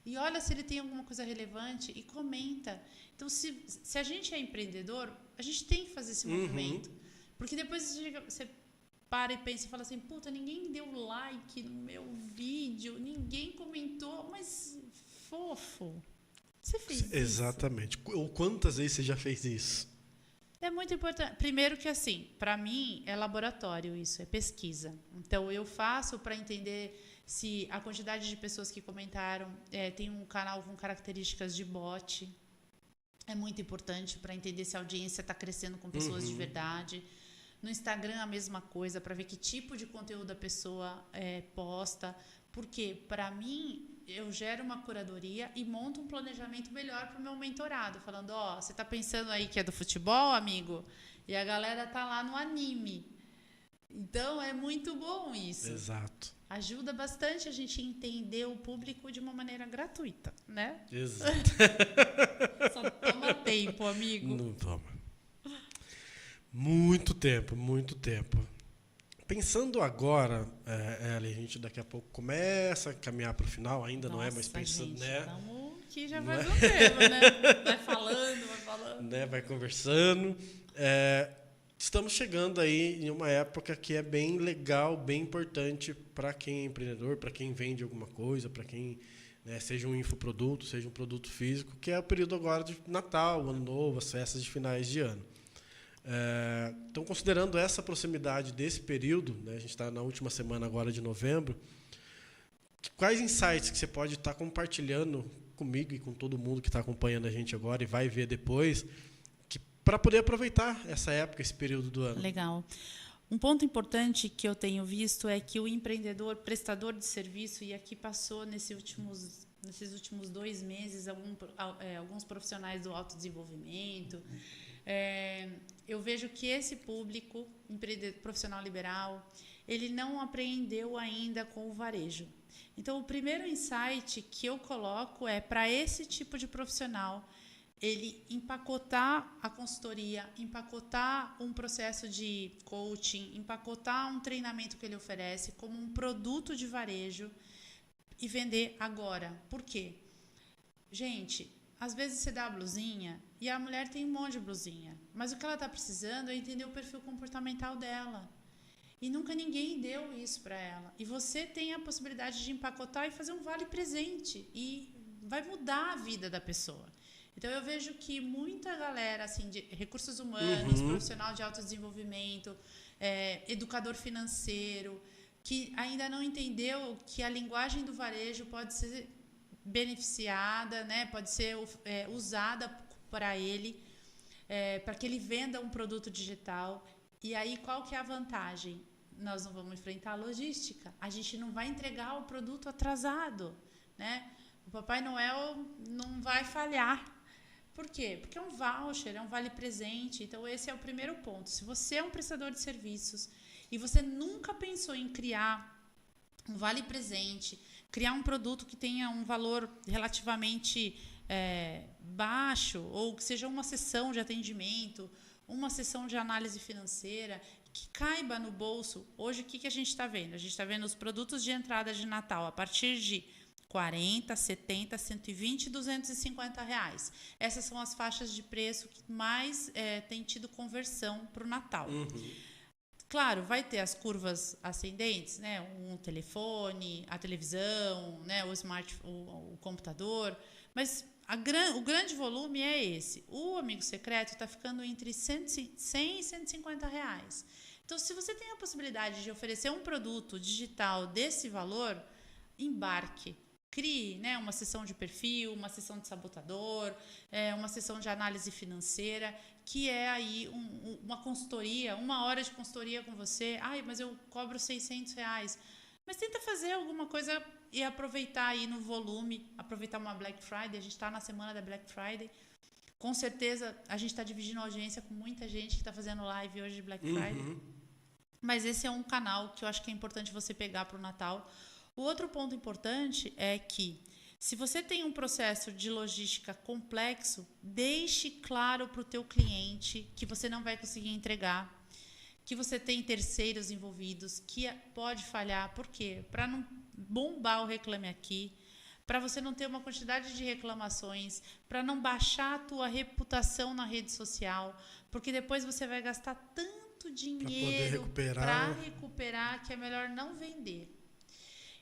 e olha se ele tem alguma coisa relevante e comenta. Então, se a gente é empreendedor, a gente tem que fazer esse movimento. Porque depois você para e pensa e fala assim, puta, ninguém deu like no meu vídeo, ninguém comentou, mas fofo, você fez isso. Exatamente. Ou quantas vezes você já fez isso? É muito importante. Primeiro que, assim, para mim é laboratório isso, é pesquisa. Então, eu faço para entender se a quantidade de pessoas que comentaram tem um canal com características de bot. É muito importante para entender se a audiência está crescendo com pessoas de verdade. No Instagram, a mesma coisa, para ver que tipo de conteúdo a pessoa posta. Porque, para mim, eu gero uma curadoria e monto um planejamento melhor para o meu mentorado. Falando, você está pensando aí que é do futebol, amigo? E a galera tá lá no anime. Então, é muito bom isso. Exato. Ajuda bastante a gente entender o público de uma maneira gratuita, né? Exato. Só toma tempo, amigo. Não toma. Muito tempo, muito tempo. Pensando agora, a gente daqui a pouco começa a caminhar para o final, ainda não é, mas pensando, gente, né? Estamos aqui já faz um tempo, né? Vai falando. Né? Vai conversando. Estamos chegando aí em uma época que é bem legal, bem importante para quem é empreendedor, para quem vende alguma coisa, para quem, né, seja um infoproduto, seja um produto físico, que é o período agora de Natal, Ano Novo, as festas de finais de ano. Então, considerando essa proximidade desse período, né, a gente está na última semana agora de novembro, quais insights que você pode estar compartilhando comigo e com todo mundo que está acompanhando a gente agora e vai ver depois, para poder aproveitar essa época, esse período do ano? Legal. Um ponto importante que eu tenho visto é que o empreendedor, prestador de serviço, e aqui passou nesses últimos 2 meses alguns profissionais do autodesenvolvimento, eu vejo que esse público, profissional liberal, ele não aprendeu ainda com o varejo. Então, o primeiro insight que eu coloco é para esse tipo de profissional, ele empacotar a consultoria, empacotar um processo de coaching, empacotar um treinamento que ele oferece como um produto de varejo e vender agora. Por quê? Gente, às vezes você dá a blusinha e a mulher tem um monte de blusinha, mas o que ela está precisando é entender o perfil comportamental dela. E nunca ninguém deu isso para ela. E você tem a possibilidade de empacotar e fazer um vale presente e vai mudar a vida da pessoa. Então, eu vejo que muita galera assim, de recursos humanos, profissional de autodesenvolvimento, educador financeiro, que ainda não entendeu que a linguagem do varejo pode ser beneficiada, né? Pode ser usada para ele, para que ele venda um produto digital. E aí, qual que é a vantagem? Nós não vamos enfrentar a logística. A gente não vai entregar o produto atrasado, né? O Papai Noel não vai falhar. Por quê? Porque é um voucher, é um vale presente. Então, esse é o primeiro ponto. Se você é um prestador de serviços e você nunca pensou em criar um vale presente, criar um produto que tenha um valor relativamente baixo, ou que seja uma sessão de atendimento, uma sessão de análise financeira, que caiba no bolso. Hoje, o que a gente está vendo? A gente está vendo os produtos de entrada de Natal a partir de 40, 70, 120 e 250 reais. Essas são as faixas de preço que mais têm tido conversão para o Natal. Claro, vai ter as curvas ascendentes, né? Um telefone, a televisão, né? O computador, mas o grande volume é esse. O amigo secreto está ficando entre 100 e 150 reais. Então, se você tem a possibilidade de oferecer um produto digital desse valor, embarque. Crie, né, uma sessão de perfil, uma sessão de sabotador, uma sessão de análise financeira, que é aí uma consultoria, 1 hora de consultoria com você. Ai, mas eu cobro 600 reais. Mas tenta fazer alguma coisa e aproveitar aí no volume, aproveitar uma Black Friday. A gente está na semana da Black Friday. Com certeza, a gente está dividindo a audiência com muita gente que está fazendo live hoje de Black Friday. Mas esse é um canal que eu acho que é importante você pegar para o Natal. O outro ponto importante é que, se você tem um processo de logística complexo, deixe claro para o teu cliente que você não vai conseguir entregar, que você tem terceiros envolvidos, que pode falhar. Por quê? Para não bombar o Reclame Aqui, para você não ter uma quantidade de reclamações, para não baixar a tua reputação na rede social, porque depois você vai gastar tanto dinheiro para recuperar que é melhor não vender.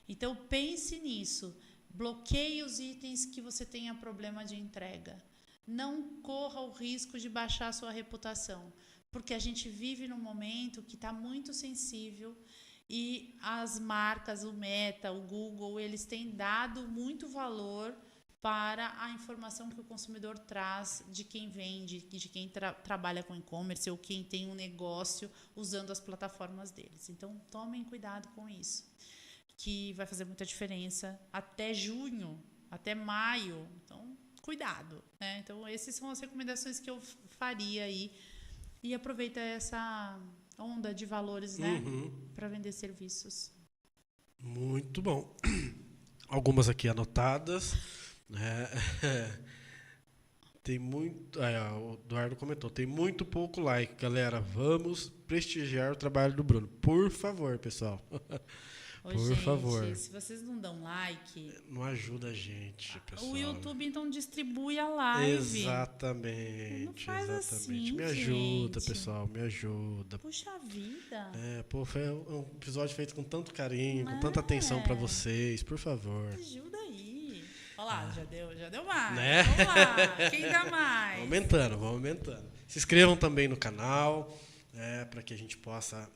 Então, pense nisso. Bloqueie os itens que você tenha problema de entrega. Não corra o risco de baixar a sua reputação, porque a gente vive num momento que está muito sensível e as marcas, o Meta, o Google, eles têm dado muito valor para a informação que o consumidor traz de quem vende, de quem trabalha com e-commerce ou quem tem um negócio usando as plataformas deles. Então, tomem cuidado com isso, que vai fazer muita diferença até junho, até maio. Então, cuidado, né? Então, essas são as recomendações que eu faria aí. E aproveita essa onda de valores, né? Para vender serviços. Muito bom. Algumas aqui anotadas, né? Tem muito... o Eduardo comentou, tem muito pouco like, galera. Vamos prestigiar o trabalho do Bruno. Por favor, pessoal. Por favor. Se vocês não dão like... Não ajuda a gente, pessoal. O YouTube, então, distribui a live. Exatamente. Não faz exatamente. assim, Me ajuda, gente. pessoal. Me ajuda. Puxa vida. Foi um episódio feito com tanto carinho, com tanta atenção para vocês. Por favor. Ajuda aí. Olha lá, já deu mais. Né? Vamos lá. Quem dá mais? Vamos aumentando. Se inscrevam também no canal, para que a gente possa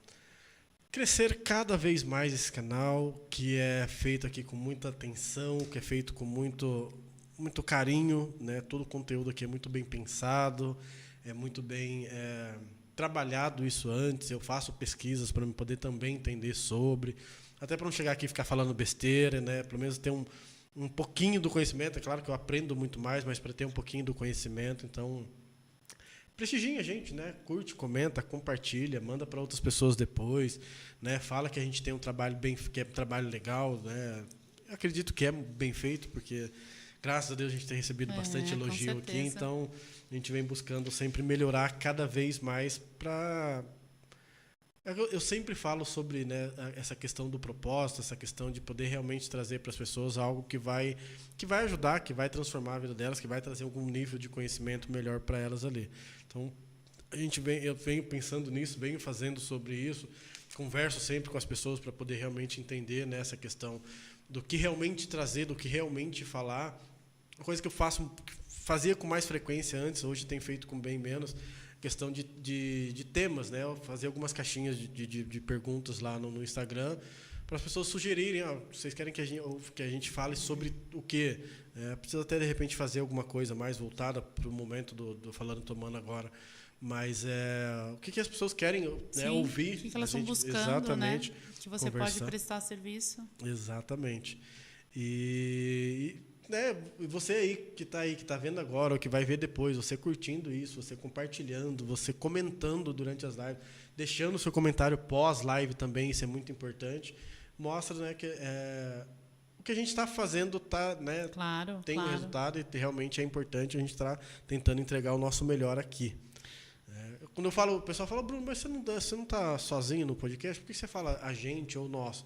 crescer cada vez mais esse canal, que é feito aqui com muita atenção, que é feito com muito carinho, né? Todo o conteúdo aqui é muito bem pensado, é muito bem trabalhado isso antes. Eu faço pesquisas para poder também entender sobre, até para não chegar aqui e ficar falando besteira, né? Pelo menos ter um pouquinho do conhecimento. É claro que eu aprendo muito mais, mas para ter um pouquinho do conhecimento, então... Prestigiem a gente, né? Curte, comenta, compartilha, manda para outras pessoas depois, né? Fala que a gente tem um trabalho que é um trabalho legal, né? Eu acredito que é bem feito, porque graças a Deus a gente tem recebido bastante elogio aqui, então a gente vem buscando sempre melhorar cada vez mais para... Eu sempre falo sobre, né, essa questão do propósito, essa questão de poder realmente trazer para as pessoas algo que vai ajudar, que vai transformar a vida delas, que vai trazer algum nível de conhecimento melhor para elas ali. Então, eu venho pensando nisso, venho fazendo sobre isso, converso sempre com as pessoas para poder realmente entender, né, essa questão do que realmente trazer, do que realmente falar. Uma coisa que eu fazia com mais frequência antes, hoje tenho feito com bem menos, questão de temas, né? Eu fazia algumas caixinhas de perguntas lá no Instagram para as pessoas sugerirem, vocês querem que a gente fale sobre o quê? Precisa até, de repente, fazer alguma coisa mais voltada para o momento do Falando Tomando agora. Mas o que as pessoas querem, né, ouvir? O que elas estão buscando, exatamente, né? Que você pode prestar serviço. Exatamente. E você aí que está vendo agora, ou que vai ver depois, você curtindo isso, você compartilhando, você comentando durante as lives, deixando o seu comentário pós-live também, isso é muito importante. Mostra, né, que o que a gente está fazendo né, tem um resultado e realmente é importante a gente estar tentando entregar o nosso melhor aqui. Quando eu falo, o pessoal fala, Bruno, mas você não está sozinho no podcast? Por que você fala a gente ou nós?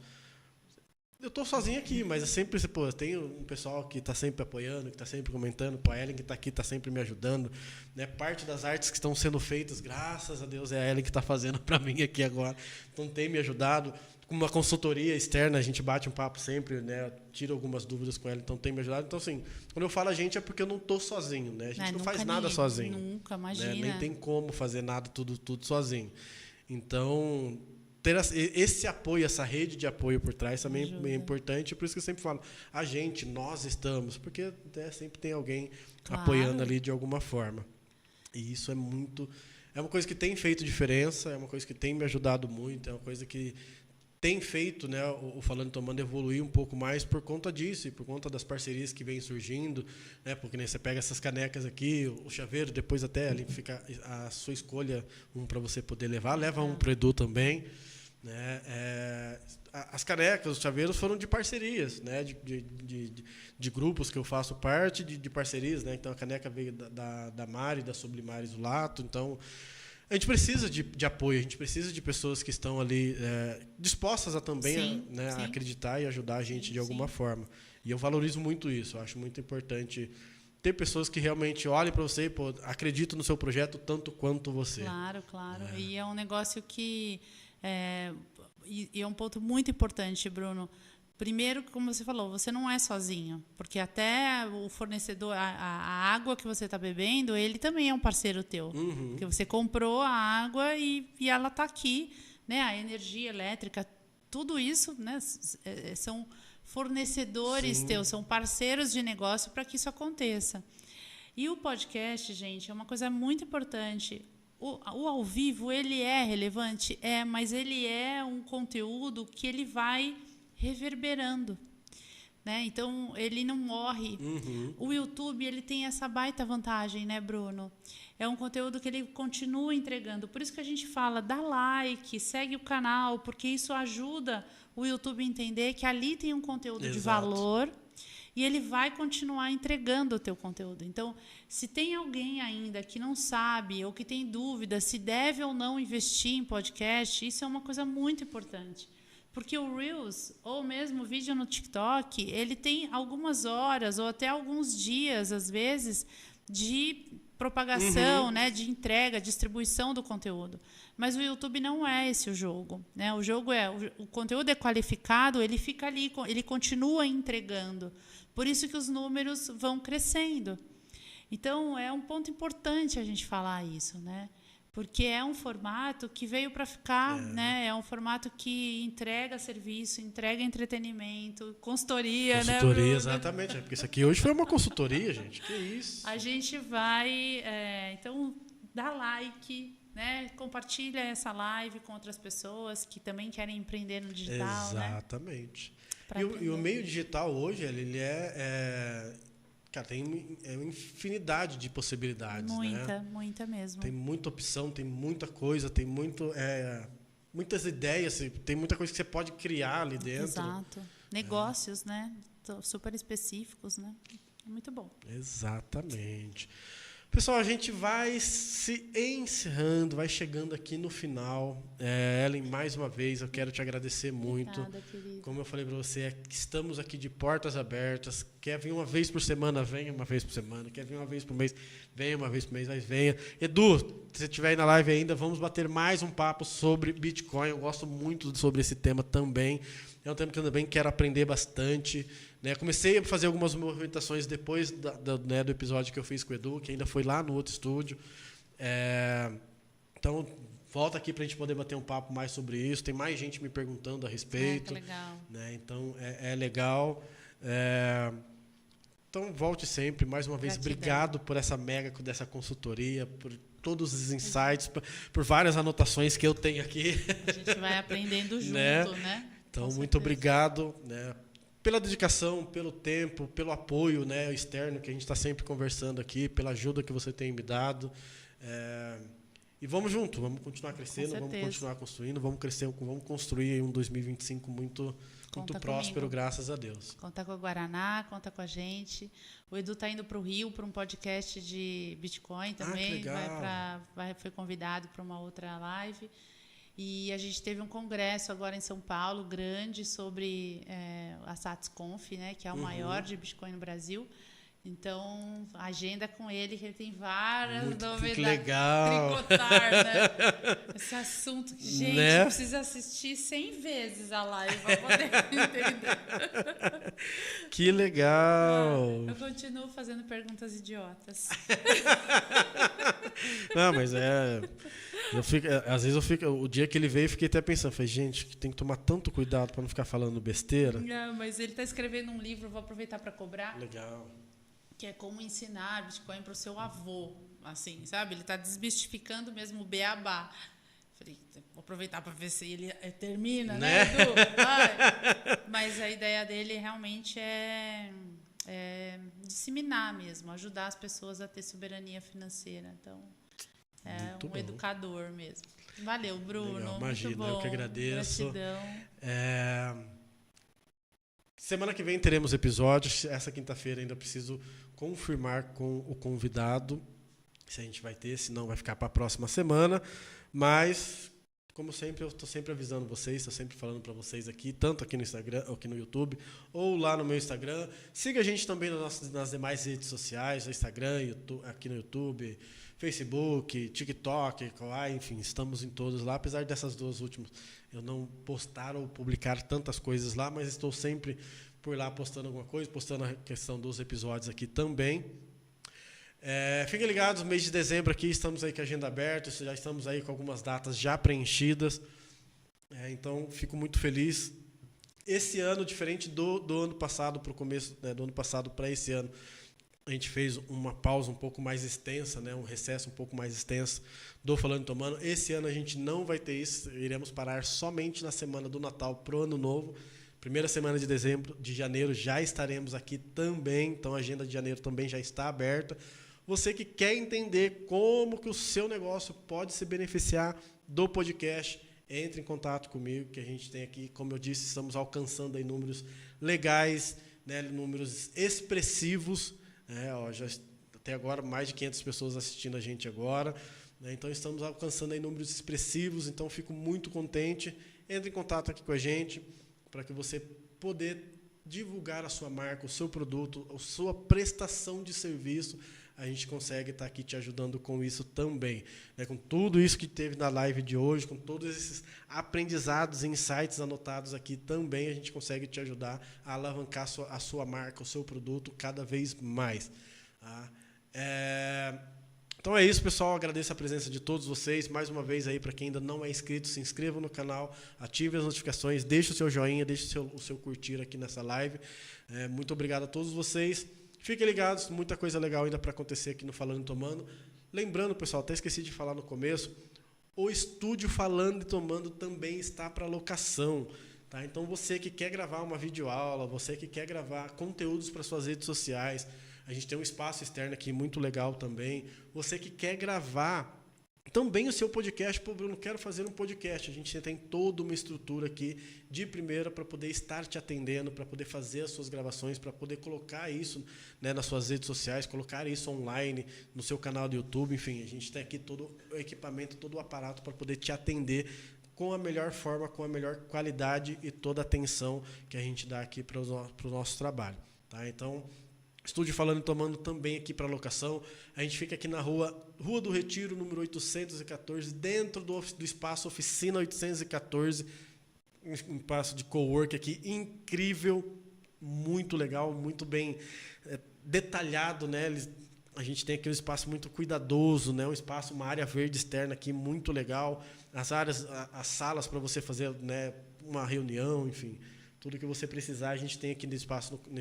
Eu tô sozinho aqui, mas eu sempre, pô, eu tenho um pessoal que está sempre apoiando, que está sempre comentando, pô, a Ellen que está aqui, está sempre me ajudando, né? Parte das artes que estão sendo feitas, graças a Deus, é a Ellen que está fazendo para mim aqui agora. Então tem me ajudado. Com uma consultoria externa, a gente bate um papo sempre, né? Tiro algumas dúvidas com ela, então tem me ajudado. Então, assim, quando eu falo a gente é porque eu não tô sozinho, né? A gente não faz nada sozinho. Nunca, imagina. Né? Nem tem como fazer nada tudo sozinho. Então, ter esse apoio, essa rede de apoio por trás também é importante. Por isso que eu sempre falo, nós estamos, porque né, sempre tem alguém apoiando ali de alguma forma. E isso é uma coisa que tem feito diferença, é uma coisa que tem me ajudado muito, é uma coisa que tem feito, né, o Falando e Tomando evoluir um pouco mais por conta disso e por conta das parcerias que vêm surgindo, né, porque né, você pega essas canecas aqui, o chaveiro, depois até ali fica a sua escolha, um para você poder levar, leva um para o Edu também, né, as canecas, os chaveiros foram de parcerias, né, de grupos que eu faço parte, de parcerias, né, então a caneca veio da Mari, da Sublimares do Lato, então a gente precisa de apoio, a gente precisa de pessoas que estão ali dispostas a também a acreditar e ajudar a gente de alguma forma. E eu valorizo muito isso, eu acho muito importante ter pessoas que realmente olhem para você e acreditam no seu projeto tanto quanto você. Claro. E é um negócio que e é um ponto muito importante, Bruno. Primeiro, como você falou, você não é sozinho, porque até o fornecedor, a água que você está bebendo, ele também é um parceiro teu. Uhum. Porque você comprou a água e ela está aqui, né? A energia elétrica, tudo isso, né? São fornecedores teus, são parceiros de negócio para que isso aconteça. E o podcast, gente, é uma coisa muito importante. O ao vivo, ele é relevante? Mas ele é um conteúdo que ele vai reverberando, né? Então ele não morre. O YouTube, ele tem essa baita vantagem, né, Bruno? É um conteúdo que ele continua entregando. Por isso que a gente fala, dá like, segue o canal, porque isso ajuda o YouTube a entender que ali tem um conteúdo de valor e ele vai continuar entregando o teu conteúdo. Então, se tem alguém ainda que não sabe ou que tem dúvida se deve ou não investir em podcast, isso é uma coisa muito importante. Porque o Reels, ou mesmo o vídeo no TikTok, ele tem algumas horas ou até alguns dias, às vezes, de propagação, né, de entrega, distribuição do conteúdo. Mas o YouTube não é esse o jogo, né? O jogo o conteúdo é qualificado, ele fica ali, ele continua entregando. Por isso que os números vão crescendo. Então, é um ponto importante a gente falar isso, né? Porque é um formato que veio para ficar, né? É um formato que entrega serviço, entrega entretenimento, consultoria, né? Consultoria, exatamente. Porque isso aqui hoje foi uma consultoria, gente. Que isso? A gente vai... então, dá like, né? Compartilha essa live com outras pessoas que também querem empreender no digital, exatamente. Né? E o meio digital hoje, ele cara, tem uma infinidade de possibilidades. Muita mesmo. Tem muita opção, tem muita coisa, tem muitas ideias, tem muita coisa que você pode criar ali dentro. Exato. Negócios, né? Super específicos, né? Muito bom. Exatamente. Pessoal, a gente vai se encerrando, vai chegando aqui no final. Ellen, mais uma vez, eu quero te agradecer muito. Obrigada, querido. Como eu falei para você, estamos aqui de portas abertas. Quer vir uma vez por semana, venha uma vez por semana. Quer vir uma vez por mês, venha uma vez por mês, mas venha. Edu, se você estiver aí na live ainda, vamos bater mais um papo sobre Bitcoin. Eu gosto muito sobre esse tema também. É um tema que eu também quero aprender bastante. Né? Comecei a fazer algumas movimentações depois do episódio que eu fiz com o Edu, que ainda foi lá no outro estúdio. Então, volta aqui para a gente poder bater um papo mais sobre isso. Tem mais gente me perguntando a respeito. Que legal. Né? Então, é legal. Então, volte sempre. Mais uma vez, Gratidão. Obrigado por dessa consultoria, por todos os insights, por várias anotações que eu tenho aqui. A gente vai aprendendo junto, né? Então, muito obrigado, né, pela dedicação, pelo tempo, pelo apoio, né, externo que a gente está sempre conversando aqui, pela ajuda que você tem me dado. E vamos junto, vamos continuar crescendo, vamos continuar construindo, vamos construir um 2025 muito próspero, comigo. Graças a Deus. Conta com a Guaraná, conta com a gente. O Edu está indo para o Rio para um podcast de Bitcoin também. Que legal. Foi convidado para uma outra live. E a gente teve um congresso agora em São Paulo, grande, sobre a SatisConf, né, que é o maior de Bitcoin no Brasil. Então, agenda com ele, que ele tem várias novidades. Que legal! Tricotar, né? Esse assunto, gente, né? precisa assistir 100 vezes a live para poder entender. Que legal! Eu continuo fazendo perguntas idiotas. Não, mas às vezes eu fico. O dia que ele veio, eu fiquei até pensando, falei, gente, tem que tomar tanto cuidado para não ficar falando besteira. Não, mas ele está escrevendo um livro, vou aproveitar para cobrar. Legal. Que é como ensinar Bitcoin para o seu avô, assim, sabe? Ele está desmistificando mesmo o beabá. Falei, vou aproveitar para ver se ele termina, né, Edu? Mas a ideia dele realmente é disseminar mesmo, ajudar as pessoas a ter soberania financeira. Então, é muito um bom. Educador mesmo. Valeu, Bruno. Legal. Imagina, muito bom. eu que agradeço. Gratidão. Semana que vem teremos episódios. Essa quinta-feira ainda preciso confirmar com o convidado se a gente vai ter, se não vai ficar para a próxima semana. Mas, como sempre, eu estou sempre avisando vocês, estou sempre falando para vocês aqui, tanto aqui no Instagram, aqui no YouTube, ou lá no meu Instagram. Siga a gente também nas demais redes sociais, no Instagram, YouTube, aqui no YouTube, Facebook, TikTok, enfim, estamos em todos lá, apesar dessas duas últimas eu não postar ou publicar tantas coisas lá, mas estou sempre por lá postando alguma coisa, postando a questão dos episódios aqui também. Fiquem ligados, mês de dezembro aqui, estamos aí com a agenda aberta, já estamos aí com algumas datas já preenchidas, então fico muito feliz. Esse ano, diferente do ano passado para o começo, do ano passado para esse ano, a gente fez uma pausa um pouco mais extensa, né, um recesso um pouco mais extenso do Falando e Tomando. Esse ano a gente não vai ter isso, iremos parar somente na semana do Natal pro Ano Novo. Primeira semana de janeiro já estaremos aqui também, então a agenda de janeiro também já está aberta. Você que quer entender como que o seu negócio pode se beneficiar do podcast, entre em contato comigo, que a gente tem aqui, como eu disse, estamos alcançando aí números legais, né, números expressivos. Já até agora mais de 500 pessoas assistindo a gente agora, né? Então estamos alcançando aí números expressivos, então fico muito contente. Entre em contato aqui com a gente para que você poder divulgar a sua marca, o seu produto, a sua prestação de serviço. A gente consegue estar aqui te ajudando com isso também, né? Com tudo isso que teve na live de hoje, com todos esses aprendizados e insights anotados aqui também, a gente consegue te ajudar a alavancar a sua marca, o seu produto cada vez mais. Tá? Então é isso, pessoal. Agradeço a presença de todos vocês. Mais uma vez aí, para quem ainda não é inscrito, se inscreva no canal, ative as notificações, deixe o seu joinha, deixe o seu curtir aqui nessa live. Muito obrigado a todos vocês. Fiquem ligados, muita coisa legal ainda para acontecer aqui no Falando e Tomando. Lembrando, pessoal, até esqueci de falar no começo, o estúdio Falando e Tomando também está para locação. Tá? Então você que quer gravar uma videoaula, você que quer gravar conteúdos para suas redes sociais, a gente tem um espaço externo aqui muito legal também. Você que quer gravar também o seu podcast, pô, Bruno, quero fazer um podcast. A gente tem toda uma estrutura aqui de primeira para poder estar te atendendo, para poder fazer as suas gravações, para poder colocar isso, né, nas suas redes sociais, colocar isso online, no seu canal do YouTube, enfim, a gente tem aqui todo o equipamento, todo o aparato para poder te atender com a melhor forma, com a melhor qualidade e toda a atenção que a gente dá aqui para o nosso trabalho. Tá? Então, estúdio Falando e Tomando também aqui para locação. A gente fica aqui na Rua do Retiro, número 814, dentro do espaço Oficina 814, um espaço de cowork aqui incrível, muito legal, muito bem detalhado, né? A gente tem aqui um espaço muito cuidadoso, né? Um espaço, uma área verde externa aqui muito legal, as salas para você fazer, né, uma reunião, enfim. Tudo que você precisar, a gente tem aqui nesse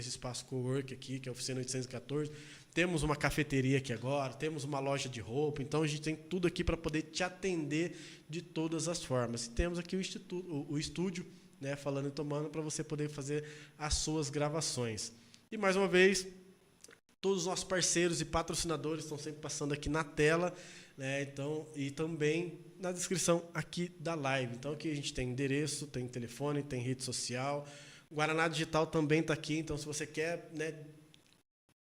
espaço cowork aqui, que é a Oficina 814. Temos uma cafeteria aqui agora, temos uma loja de roupa, então a gente tem tudo aqui para poder te atender de todas as formas. E temos aqui o estúdio, né, Falando e Tomando, para você poder fazer as suas gravações. E mais uma vez, todos os nossos parceiros e patrocinadores estão sempre passando aqui na tela, né, então, e também na descrição aqui da live. Então aqui a gente tem endereço, tem telefone, tem rede social. Guaraná Digital também está aqui, então se você quer, né,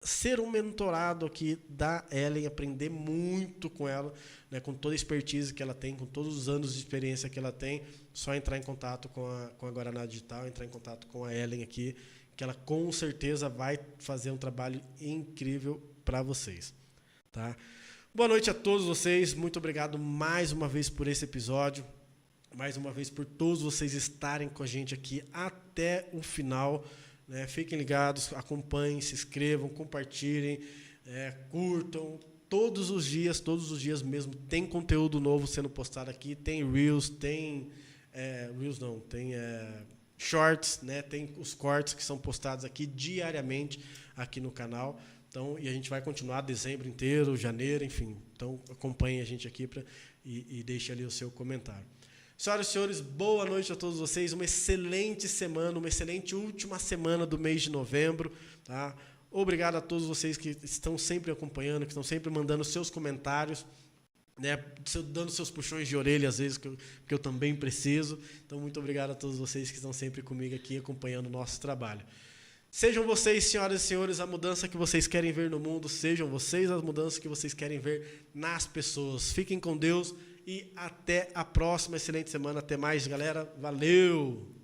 ser um mentorado aqui da Ellen, aprender muito com ela, né, com toda a expertise que ela tem, com todos os anos de experiência que ela tem, só entrar em contato com a Guaraná Digital, entrar em contato com a Ellen aqui, que ela com certeza vai fazer um trabalho incrível para vocês. Tá? Boa noite a todos vocês, muito obrigado mais uma vez por esse episódio, mais uma vez por todos vocês estarem com a gente aqui até o final. Né? Fiquem ligados, acompanhem, se inscrevam, compartilhem, curtam. Todos os dias mesmo, tem conteúdo novo sendo postado aqui. Tem Reels, tem Shorts, né? Tem os cortes que são postados aqui diariamente aqui no canal. Então, e a gente vai continuar dezembro inteiro, janeiro, enfim. Então, acompanhem a gente aqui e deixe ali o seu comentário. Senhoras e senhores, boa noite a todos vocês. Uma excelente semana, uma excelente última semana do mês de novembro. Tá? Obrigado a todos vocês que estão sempre acompanhando, que estão sempre mandando seus comentários, né? Dando seus puxões de orelha, às vezes, que eu também preciso. Então, muito obrigado a todos vocês que estão sempre comigo aqui, acompanhando o nosso trabalho. Sejam vocês, senhoras e senhores, a mudança que vocês querem ver no mundo. Sejam vocês as mudanças que vocês querem ver nas pessoas. Fiquem com Deus. E até a próxima excelente semana. Até mais, galera. Valeu!